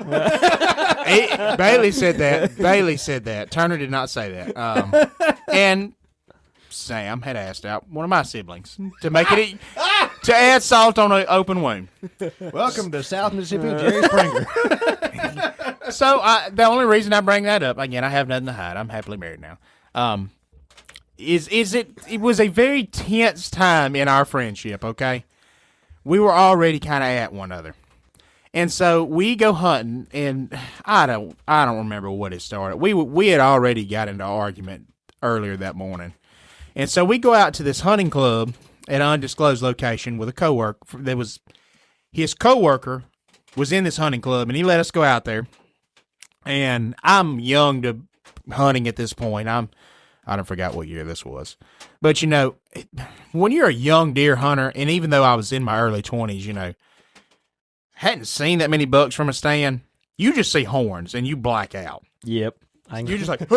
Bailee said that. Turner did not say that. And Sam had asked out one of my siblings to make it to add salt on an open wound. Welcome to South Mississippi, Jerry Springer. So the only reason I bring that up, again, I have nothing to hide. I'm happily married now. It was a very tense time in our friendship, okay? We were already kind of at one another. And so we go hunting, and I don't remember what it started. We had already got into an argument earlier that morning. And so we go out to this hunting club at an undisclosed location with a coworker. His coworker was in this hunting club, and he let us go out there. And I'm young to hunting at this point. I don't forget what year this was. But, when you're a young deer hunter, and even though I was in my early 20s, hadn't seen that many bucks from a stand, you just see horns, and you black out. Yep. You're just like,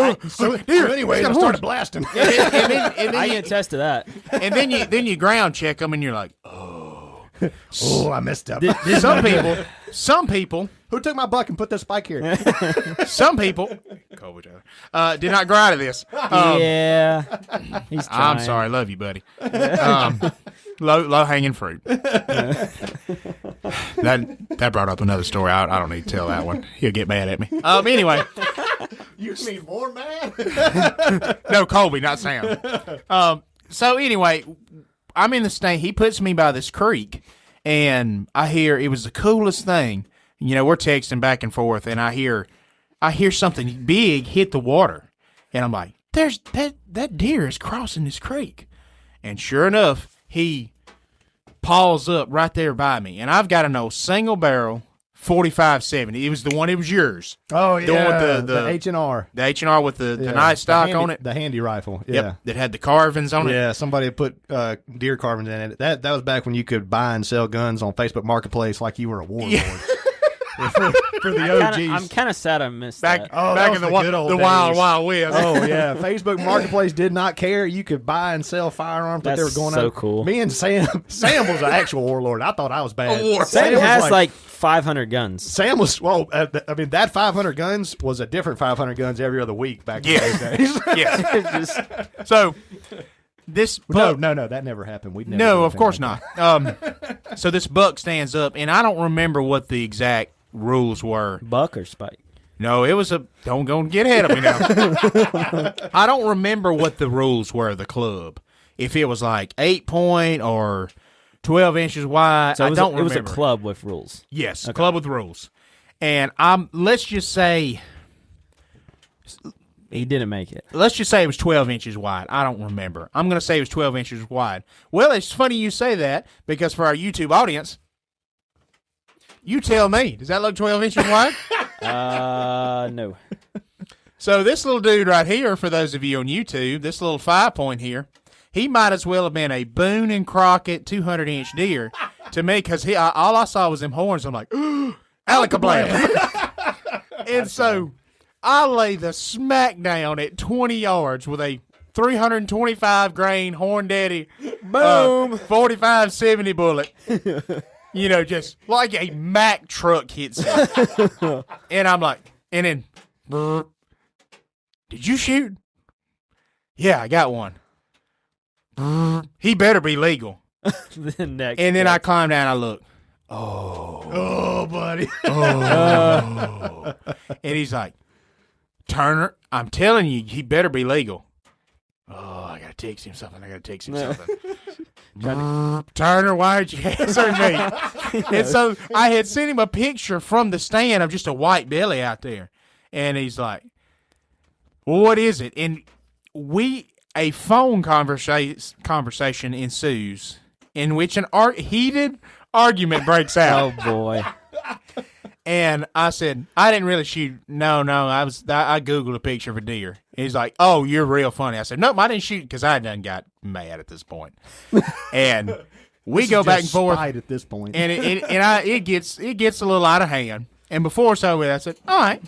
Anyway, I started blasting. and I can attest to that. and then you ground check them, and you're like, Oh, I messed up. some people, Who took my buck and put this spike here? did not grow out of this. Yeah. He's trying. I'm sorry. Love you, buddy. Low hanging fruit. That brought up another story. I don't need to tell that one. He'll get mad at me. Anyway. You mean more mad? No, Colby, not Sam. So anyway, I'm in the stand. He puts me by this creek, and I hear it was the coolest thing. We're texting back and forth, and I hear I hear something big hit the water, and I'm like, "There's that deer is crossing this creek," and sure enough, he paws up right there by me, and I've got an old single barrel 45-70. It was the one. It was yours. Oh yeah, the one with the H&R. The H&R with the nice stock on it. The handy rifle. Yeah, yep, that had the carvings on it. Yeah, somebody put deer carvings in it. That was back when you could buy and sell guns on Facebook Marketplace like you were a warlord. Yeah. for the OGs. I'm kind of sad I missed back that. back in the wild west. Oh yeah, Facebook Marketplace did not care. You could buy and sell firearms that they were going so out. Cool. Me and Sam was an actual warlord. I thought I was bad. Sam has like 500 guns. Sam was that 500 guns was a different 500 guns every other week back in those days. Yeah. So this buck, no, that never happened. We no, of course not. So this buck stands up, and I don't remember what the exact rules were. Buck or spike? No, it was a. Don't go and get ahead of me now. I don't remember what the rules were of the club. If it was like 8-point or 12 inches wide, so I don't remember. It was a club with rules. Yes, a club with rules. And let's just say he didn't make it. Let's just say it was 12 inches wide. I don't remember. I'm going to say it was 12 inches wide. Well, it's funny you say that because for our YouTube audience, you tell me. Does that look 12 inches wide? No. So this little dude right here, for those of you on YouTube, this little 5-point here, he might as well have been a Boone and Crockett 200-inch deer to me because all I saw was them horns. I'm like, alakablam. And so I lay the smack down at 20 yards with a 325 grain Horn Daddy boom 45-70 bullet. You know, just like a Mack truck hits him. And I'm like, and then, did you shoot? Yeah, I got one. He better be legal. And then I climb down, I look. Oh, buddy. Oh. And he's like, Turner, I'm telling you, he better be legal. Oh, I got to text him something. Turner, why did you answer me? And so I had sent him a picture from the stand of just a white belly out there. And he's like, well, what is it? And a phone conversation ensues in which an heated argument breaks out. Oh, boy. And I said, I didn't really shoot. No, I Googled a picture of a deer. And he's like, oh, you're real funny. I said, nope, I didn't shoot because I done got mad at this point. And we go back and forth at this point. And it gets a little out of hand. And before it's over, I said, all right.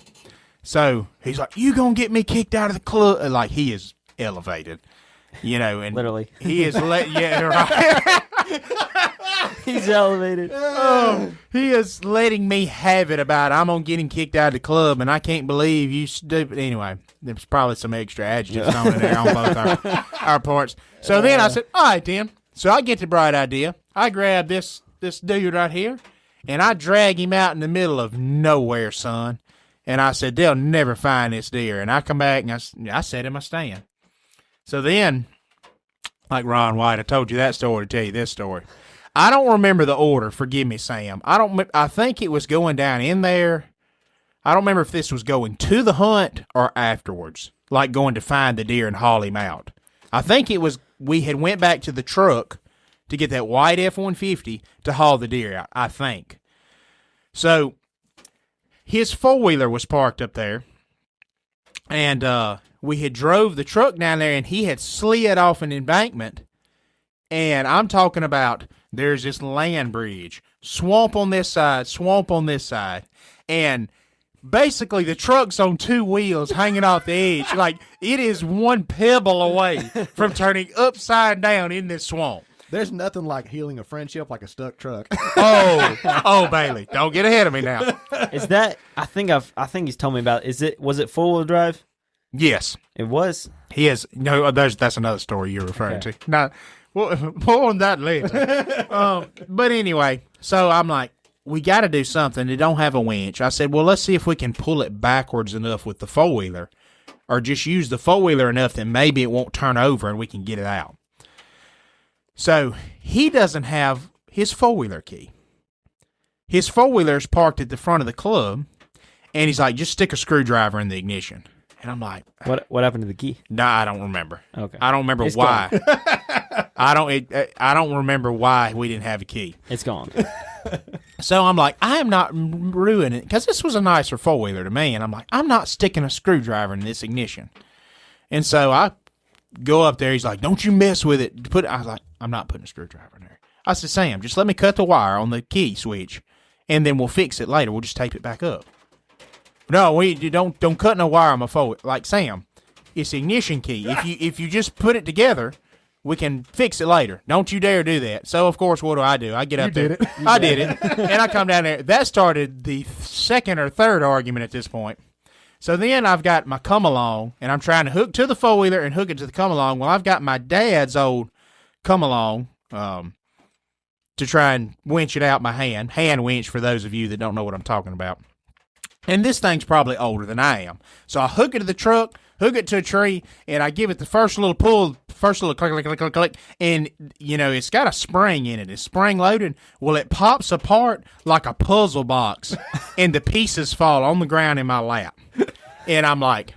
So he's like, you gonna get me kicked out of the club? Like, he is elevated, you know, and literally he is yeah, right. He's elevated. Oh, he is letting me have it about I'm gonna get him kicked out of the club, and I can't believe you stupid. Anyway, there's probably some extra adjectives thrown in there on both our parts. So then I said, all right, then. So I get the bright idea. I grab this dude right here, and I drag him out in the middle of nowhere, son. And I said, they'll never find this deer. And I come back, and I set him a stand. So then, like Ron White, I told you that story to tell you this story. I don't remember the order. Forgive me, Sam. I think it was going down in there. I don't remember if this was going to the hunt or afterwards, like going to find the deer and haul him out. I think it was we had went back to the truck to get that white F-150 to haul the deer out, I think. So his four-wheeler was parked up there, and we had drove the truck down there, and he had slid off an embankment, and I'm talking about there's this land bridge, swamp on this side, and basically the truck's on two wheels hanging off the edge. Like, it is one pebble away from turning upside down in this swamp. There's nothing like healing a friendship like a stuck truck. Oh, Bailee, don't get ahead of me now. Is that? I think he's told me about. Was it 4-wheel drive? Yes, it was. He has no. That's another story you're referring to. Now, more on that later. But anyway, so I'm like, we got to do something. They don't have a winch. I said, well, let's see if we can pull it backwards enough with the four-wheeler, or just use the four-wheeler enough that maybe it won't turn over and we can get it out. So he doesn't have his four-wheeler key. His four-wheeler is parked at the front of the club, And he's like, just stick a screwdriver in the ignition. And I'm like, What happened to the key? nah, I don't remember. Okay. I don't remember It's why. I don't remember why we didn't have a key. It's gone. So I'm like, I am not ruining it, because this was a nicer 4-wheeler to me. And I'm like, I'm not sticking a screwdriver in this ignition. And so I go up there. He's like, don't you mess with it. I was like, I'm not putting a screwdriver in there. I said, Sam, just let me cut the wire on the key switch, and then we'll fix it later. We'll just tape it back up. No, don't cut no wire on my phone. Like, Sam, it's the ignition key. If you just put it together, we can fix it later. Don't you dare do that. So, of course, what do? I get up there. I did it. And I come down there. That started the second or third argument at this point. So then I've got my come-along, and I'm trying to hook to the 4-wheeler and hook it to the come-along. Well, I've got my dad's old come-along to try and winch it out my hand. Hand winch, for those of you that don't know what I'm talking about. And this thing's probably older than I am. So I hook it to the truck, hook it to a tree, and I give it the first little pull, first little click, click, click, click, click, and, you know, it's got a spring in it. It's spring-loaded. Well, it pops apart like a puzzle box, and the pieces fall on the ground in my lap. And I'm like,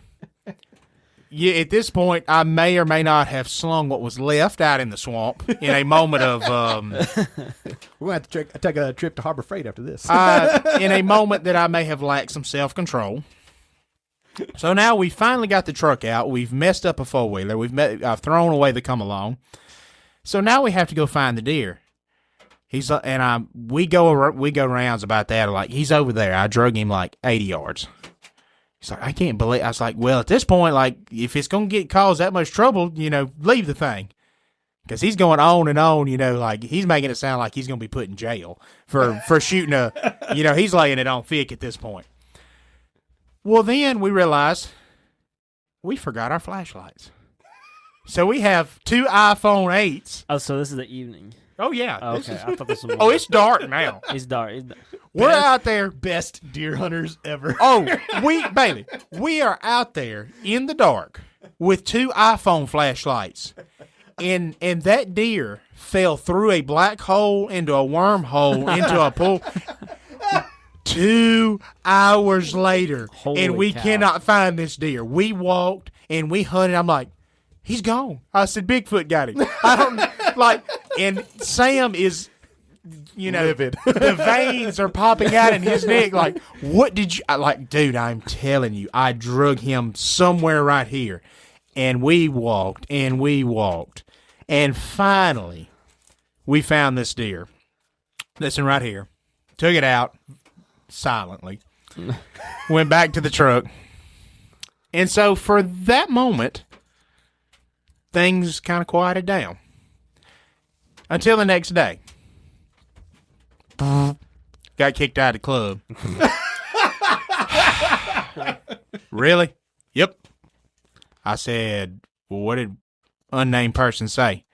yeah, at this point, I may or may not have slung what was left out in the swamp in a moment of... We're going to have to take a trip to Harbor Freight after this. in a moment that I may have lacked some self-control. So now we finally got the truck out. We've messed up a 4-wheeler. I've thrown away the come-along. So now we have to go find the deer. We go rounds about that. Like, he's over there. I drug him like 80 yards. He's like, I can't believe. I was like, well, at this point, like, if it's going to cause that much trouble, you know, leave the thing. Because he's going on and on, you know, like, he's making it sound like he's going to be put in jail for shooting he's laying it on thick at this point. Well, then we realized we forgot our flashlights. So we have 2 iPhone 8s. Oh, so this is the evening. Oh, yeah. Oh, okay, I thought this was. Oh, it's dark now. It's dark. We're out there. Best deer hunters ever. Oh, Bailee, we are out there in the dark with 2 iPhone flashlights. And that deer fell through a black hole into a wormhole into a pool 2 hours later. And we cannot find this deer. We walked and we hunted. I'm like, he's gone. I said, Bigfoot got him. I don't like, and Sam is, you know, livid. The veins are popping out in his neck. Like, what did you, dude, I'm telling you, I drug him somewhere right here. And we walked and we walked. And finally, we found this deer. Listen right here. Took it out silently. Went back to the truck. And so for that moment, things kind of quieted down. Until the next day. Got kicked out of the club. Really? Yep. I said, well, what did unnamed person say?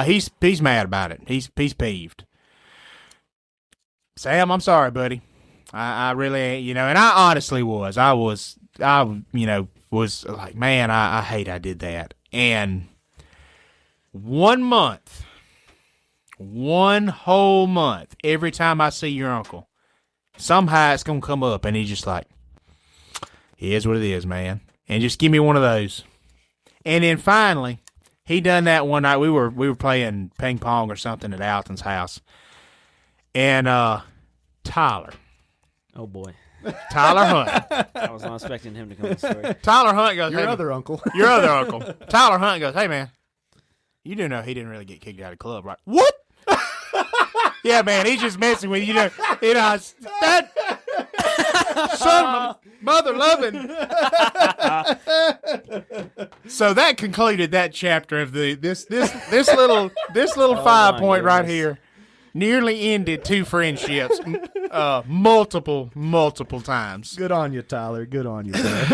He's mad about it. He's peeved. Sam, I'm sorry, buddy. I really, you know, and I honestly was. I was like, man, I hate I did that. And 1 month, 1 whole month, every time I see your uncle, somehow it's going to come up, and he's just like, here's what it is, man. And just give me one of those. And then finally, he done that one night. We were playing ping pong or something at Alton's house. And Tyler. Oh, boy. Tyler Hunt. I was not expecting him to come with the story. Tyler Hunt goes, Your hey, other uncle. Your other uncle. Tyler Hunt goes, hey, man, you do know he didn't really get kicked out of the club, right? What? Yeah, man, he's just messing with you. You know that son of a mother loving. So that concluded that chapter of this little 5-point right here. Nearly ended 2 friendships multiple times. Good on you, Tyler. Good on you, man.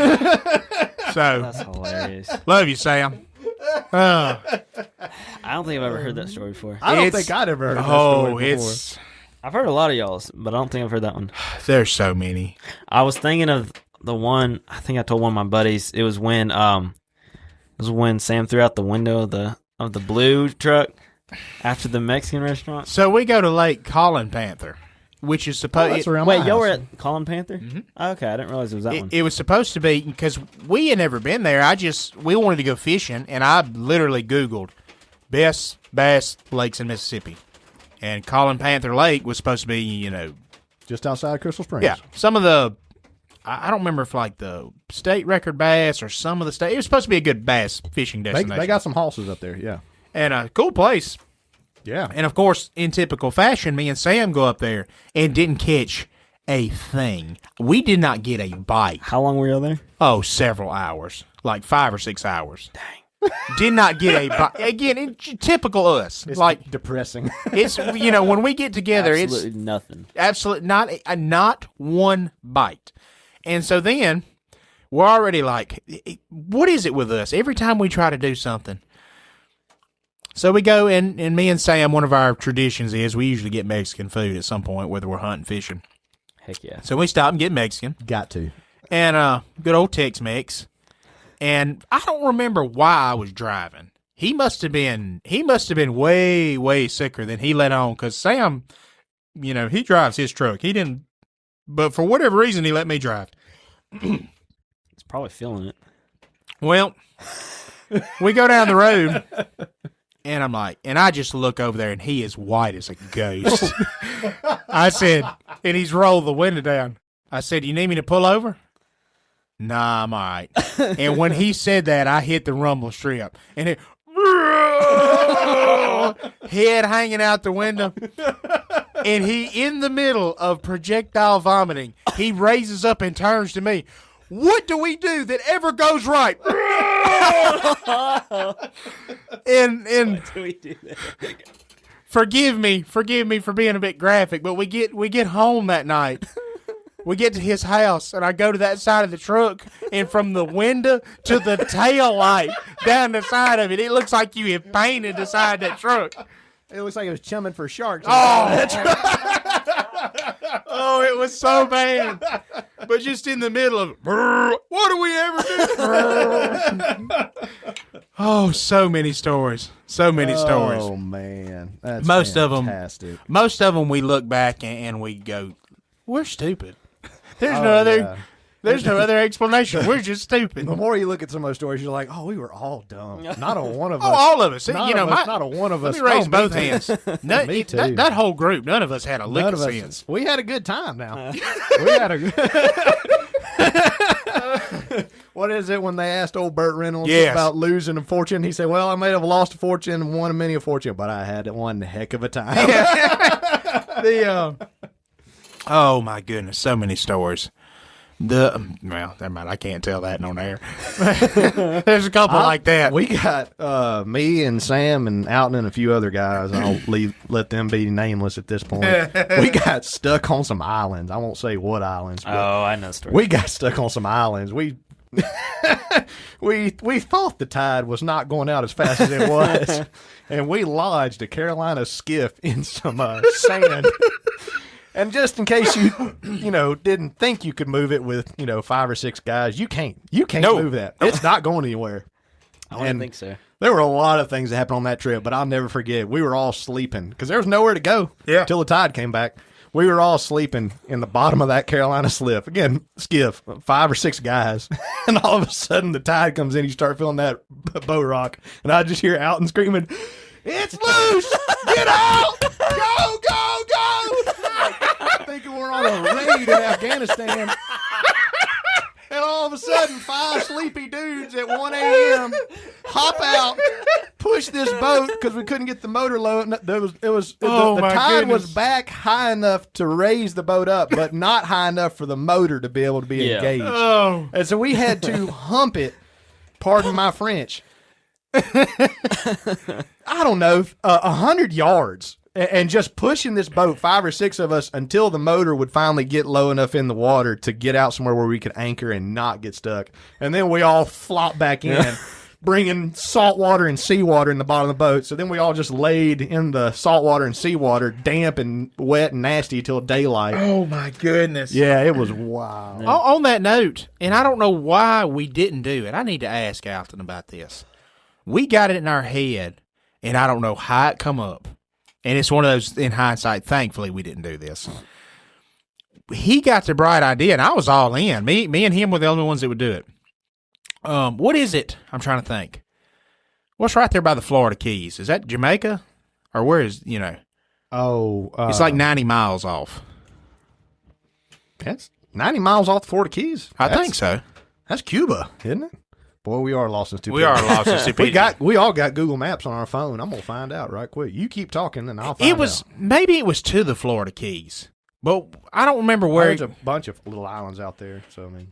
So That's hilarious. love you, Sam. I don't think I've ever heard that story before. I don't think I'd ever heard that story before. I've heard a lot of y'all's, but I don't think I've heard that one. There's so many. I was thinking of the one. I think I told one of my buddies. It was when Sam threw out the window of the blue truck after the Mexican restaurant. So we go to Lake Colin Panther. which is Oh, supposed. that's around Wait, my y'all were house. at Colin Panther? Okay, I didn't realize it was that one. It was supposed to be because we had never been there. We wanted to go fishing, and I literally Googled best bass lakes in Mississippi, and Colin Panther Lake was supposed to be, just outside Crystal Springs. yeah, some of the. I don't remember if like the state record bass or some of the state. It was supposed to be a good bass fishing destination. They got some hosses up there. Yeah. and a cool place. Yeah. And of course, in typical fashion, me and Sam go up there and didn't catch a thing. We did not get a bite. How long were you there? Oh, several hours, like 5 or 6 hours. Dang. Did not get a bite. Again, typical us. It's like depressing. it's when we get together, Absolutely it's nothing. absolutely not one bite. And so then we're already like, what is it with us? Every time we try to do something. So we go, and me and Sam, one of our traditions is we usually get Mexican food at some point, whether we're hunting, fishing. Heck yeah. So we stop and get Mexican. Got to. And good old Tex-Mex. And I don't remember why I was driving. He must have been way, way sicker than he let on, because Sam, he drives his truck. He didn't, but for whatever reason, he let me drive. It's probably feeling it. Well, we go down the road, and I'm like, and I just look over there, and he is white as a ghost. I said, and he's rolled the window down. I said, you need me to pull over? Nah, I'm all right. And when he said that, I hit the rumble strip, and it, head hanging out the window, and he, in the middle of projectile vomiting, he raises up and turns to me. What do we do that ever goes right? and Do we do that? forgive me for being a bit graphic, but we get home that night. We get to his house, and I go to that side of the truck, and from the window to the tail light down the side of it, it looks like you have painted the side of that truck. It looks like it was chumming for sharks. Oh, it was so bad. But just in the middle of, what do we ever do? Oh, so many stories. So many stories. Oh, man. That's Most fantastic. of them. Most of them we look back and we go, we're stupid. There's Yeah. there's no other explanation. We're just stupid. The more you look at some of those stories, you're like, oh, we were all dumb. Not a one of us. Oh, all of us. Not a one of us. Let me raise Oh, both me too. hands. No, Me too. That whole group, none of us had a lick None of of sense. us. We had a good time now. We had a What is it when they asked old Burt Reynolds about losing a fortune? He said, well, I may have lost a fortune and won many a fortune, but I had one heck of a time. Oh, my goodness. So many stories. Well, never mind. I can't tell that on air. There's a couple like that. We got me and Sam and Alton and a few other guys. I'll let them be nameless at this point. We got stuck on some islands. I won't say what islands. But Oh, I know the story. we got stuck on some islands. We thought the tide was not going out as fast as it was, and we lodged a Carolina skiff in some sand. And just in case you didn't think you could move it with 5 or 6 guys, you can't move that. It's not going anywhere. I don't think so. There were a lot of things that happened on that trip, but I'll never forget. We were all sleeping because there was nowhere to go until the tide came back. We were all sleeping in the bottom of that Carolina skiff. 5 or 6 guys. And all of a sudden the tide comes in. You start feeling that boat rock. And I just hear Alton screaming, it's loose! Get out! Go, go, go! Thinking we're on a raid in Afghanistan. And all of a sudden, 5 sleepy dudes at 1 a.m. hop out, push this boat because we couldn't get the motor low. The tide was back high enough to raise the boat up, but not high enough for the motor to be able to be engaged. Oh. And so we had to hump it, pardon my French, I don't know, 100 yards. And just pushing this boat, 5 or 6 of us, until the motor would finally get low enough in the water to get out somewhere where we could anchor and not get stuck. And then we all flop back in, bringing salt water and seawater in the bottom of the boat. So then we all just laid in the salt water and seawater, damp and wet and nasty till daylight. Oh, my goodness. Yeah, it was wild. Yeah. On that note, and I don't know why we didn't do it. I need to ask Alton about this. We got it in our head, and I don't know how it come up. And it's one of those, in hindsight, thankfully we didn't do this. he got the bright idea, and I was all in. Me and him were the only ones that would do it. What is it? I'm trying to think. What's right there by the Florida Keys? Is that Jamaica? Or where is, it's like 90 miles off. That's 90 miles off the Florida Keys. I think so. That's Cuba, isn't it? Boy, we are lost in stupidity. We are lost in stupidity. We all got Google Maps on our phone. I'm going to find out right quick. You keep talking, and I'll find out. Maybe it was to the Florida Keys. But I don't remember where. There's a bunch of little islands out there, so I mean.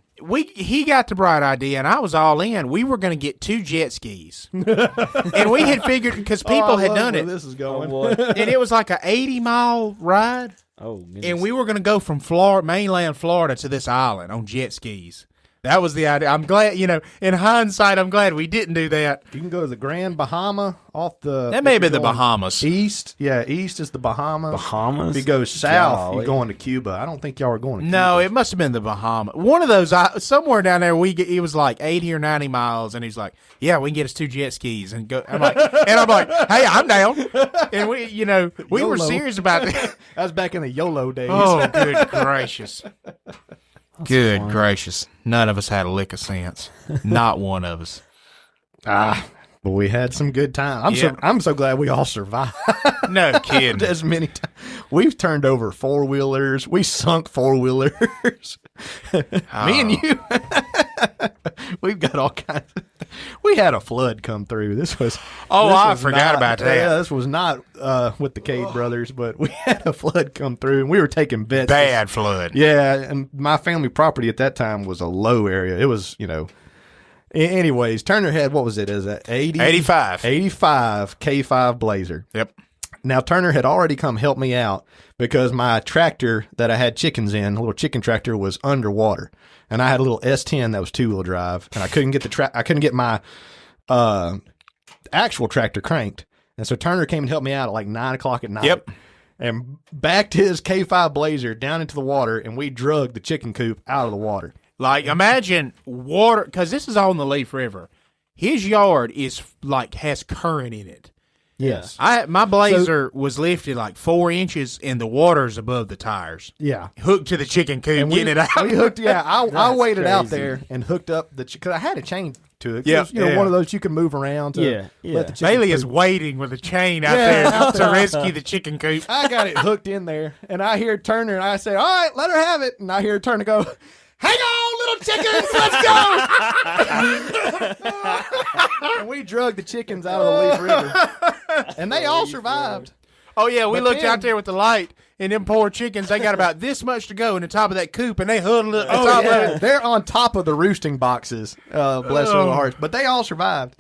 He got the bright idea, and I was all in. We were going to get 2 jet skis. And we had figured, because people had done it. This is going. And it was like an 80-mile ride. Oh, goodness. And we were going to go from mainland Florida to this island on jet skis. That was the idea. I'm glad, in hindsight, I'm glad we didn't do that. You can go to the Grand Bahama off the... That may be the Bahamas. East. Yeah, east is the Bahamas. Bahamas? If you go south, you're going to Cuba. I don't think y'all are going to Cuba. No, it must have been the Bahamas. One of those, somewhere down there, it was like 80 or 90 miles, and he's like, yeah, we can get us 2 jet skis. And go. I'm like, hey, I'm down. And we were serious about that. That was back in the YOLO days. Oh, good gracious. Good gracious. None of us had a lick of sense. Not one of us. But we had some good time. I'm so glad we all survived. No kidding. As many times. We've turned over 4-wheelers. We sunk 4-wheelers. Me and you. We've got all kinds of... We had a flood come through. I forgot about that. Yeah, this was not with the Cade brothers, but we had a flood come through, and we were taking bets. Bad flood. Yeah, and my family property at that time was a low area. It was, Anyways, Turner had, what was it? Is it 85. 85 K5 Blazer. Yep. Now, Turner had already come help me out because my tractor that I had chickens in, a little chicken tractor, was underwater. And I had a little S10 that was 2-wheel drive, and I couldn't get my actual tractor cranked. And so Turner came and helped me out at like 9 o'clock at night. Yep. And backed his K5 Blazer down into the water, and we drugged the chicken coop out of the water. Like, imagine water, because this is on the Leaf River. His yard has current in it. Yes. My Blazer was lifted like 4 inches, and the water's above the tires. Yeah. Hooked to the chicken coop, getting it out. We hooked, I waited out crazy. there and hooked up because I had a chain to it. Yeah. One of those you can move around to let the chicken Bailee coop. is waiting with a chain out there to rescue the chicken coop. I got it hooked in there, and I hear Turner, and I say, all right, let her have it. And I hear Turner go, hang on, little chickens, let's go. And we drugged the chickens out of the Leaf River, and they all survived. Oh, yeah, we But looked then- out there with the light, and them poor chickens, they got about this much to go in the top of that coop, and they huddled at the top of it. They're on top of the roosting boxes, bless their little hearts, but they all survived.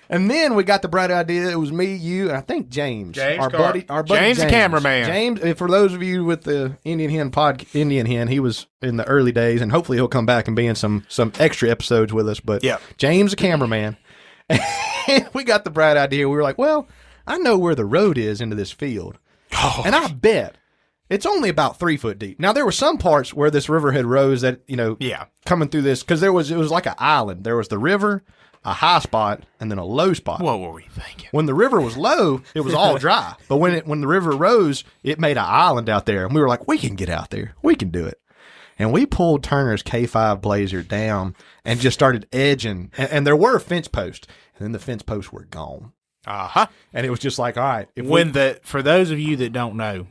And then we got the bright idea. It was me, you, and I think James, our buddy James, the cameraman. James, and for those of you with the Indian Hen, he was in the early days, and hopefully he'll come back and be in some extra episodes with us. But James, the cameraman, and we got the bright idea. We were like, well, I know where the road is into this field, and I bet it's only about 3 foot deep. Now there were some parts where this river had rose that coming through this because it was like an island. There was the river, a high spot, and then a low spot. What were we thinking? When the river was low, it was all dry. But when the river rose, it made an island out there. And we were like, we can get out there. We can do it. And we pulled Turner's K5 Blazer down and just started edging. And there were fence posts. And then the fence posts were gone. Uh-huh. And it was just like, all right. For those of you that don't know,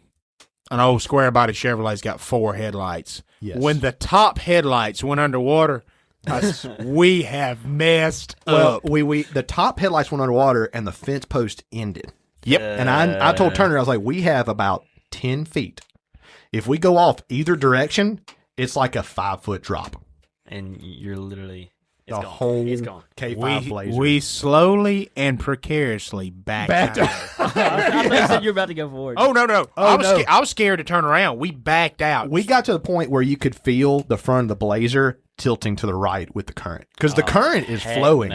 an old square-body Chevrolet's got 4 headlights. Yes. When the top headlights went underwater, we have messed up. The top headlights went underwater and the fence post ended. Yep. And I told Turner, I was like, we have about 10 feet. If we go off either direction, it's like a 5-foot drop. And you're literally... It's whole K5 Blazer. We slowly and precariously backed out. I thought you said you were about to go forward. Oh, no. I was scared to turn around. We backed out. We got to the point where you could feel the front of the Blazer tilting to the right with the current. Because the current is flowing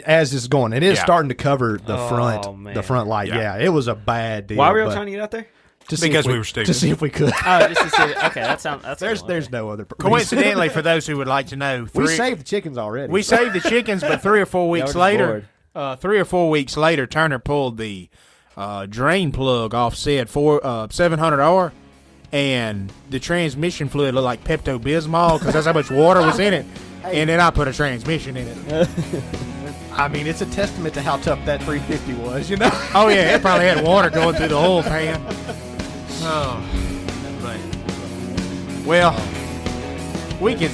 as it's going. It is starting to cover the front light. Yeah, it was a bad deal. Why were you trying to get out there? Because we were stupid. To see if we could. Oh, just to see. Okay, that's there's no other reason. Coincidentally, for those who would like to know, we saved the chickens already. We saved the chickens, but 3 or 4 weeks later, 3 or 4 weeks later, Turner pulled the drain plug off said 700R, and the transmission fluid looked like Pepto-Bismol because that's how much water was in it. And then I put a transmission in it. I mean, it's a testament to how tough that 350 was, you know? Oh, yeah, it probably had water going through the whole pan. Oh, man. Well, we could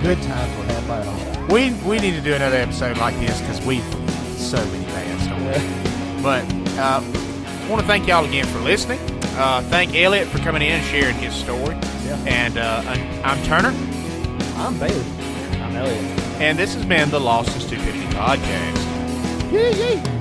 Good times were had by all. we need to do another episode like this because we've so many bad stories. But I want to thank y'all again for listening. Thank Elliot for coming in and sharing his story. Yeah. And I'm Turner. I'm Bailee. I'm Elliot. And this has been the Lost in Stupidity podcast. Yee.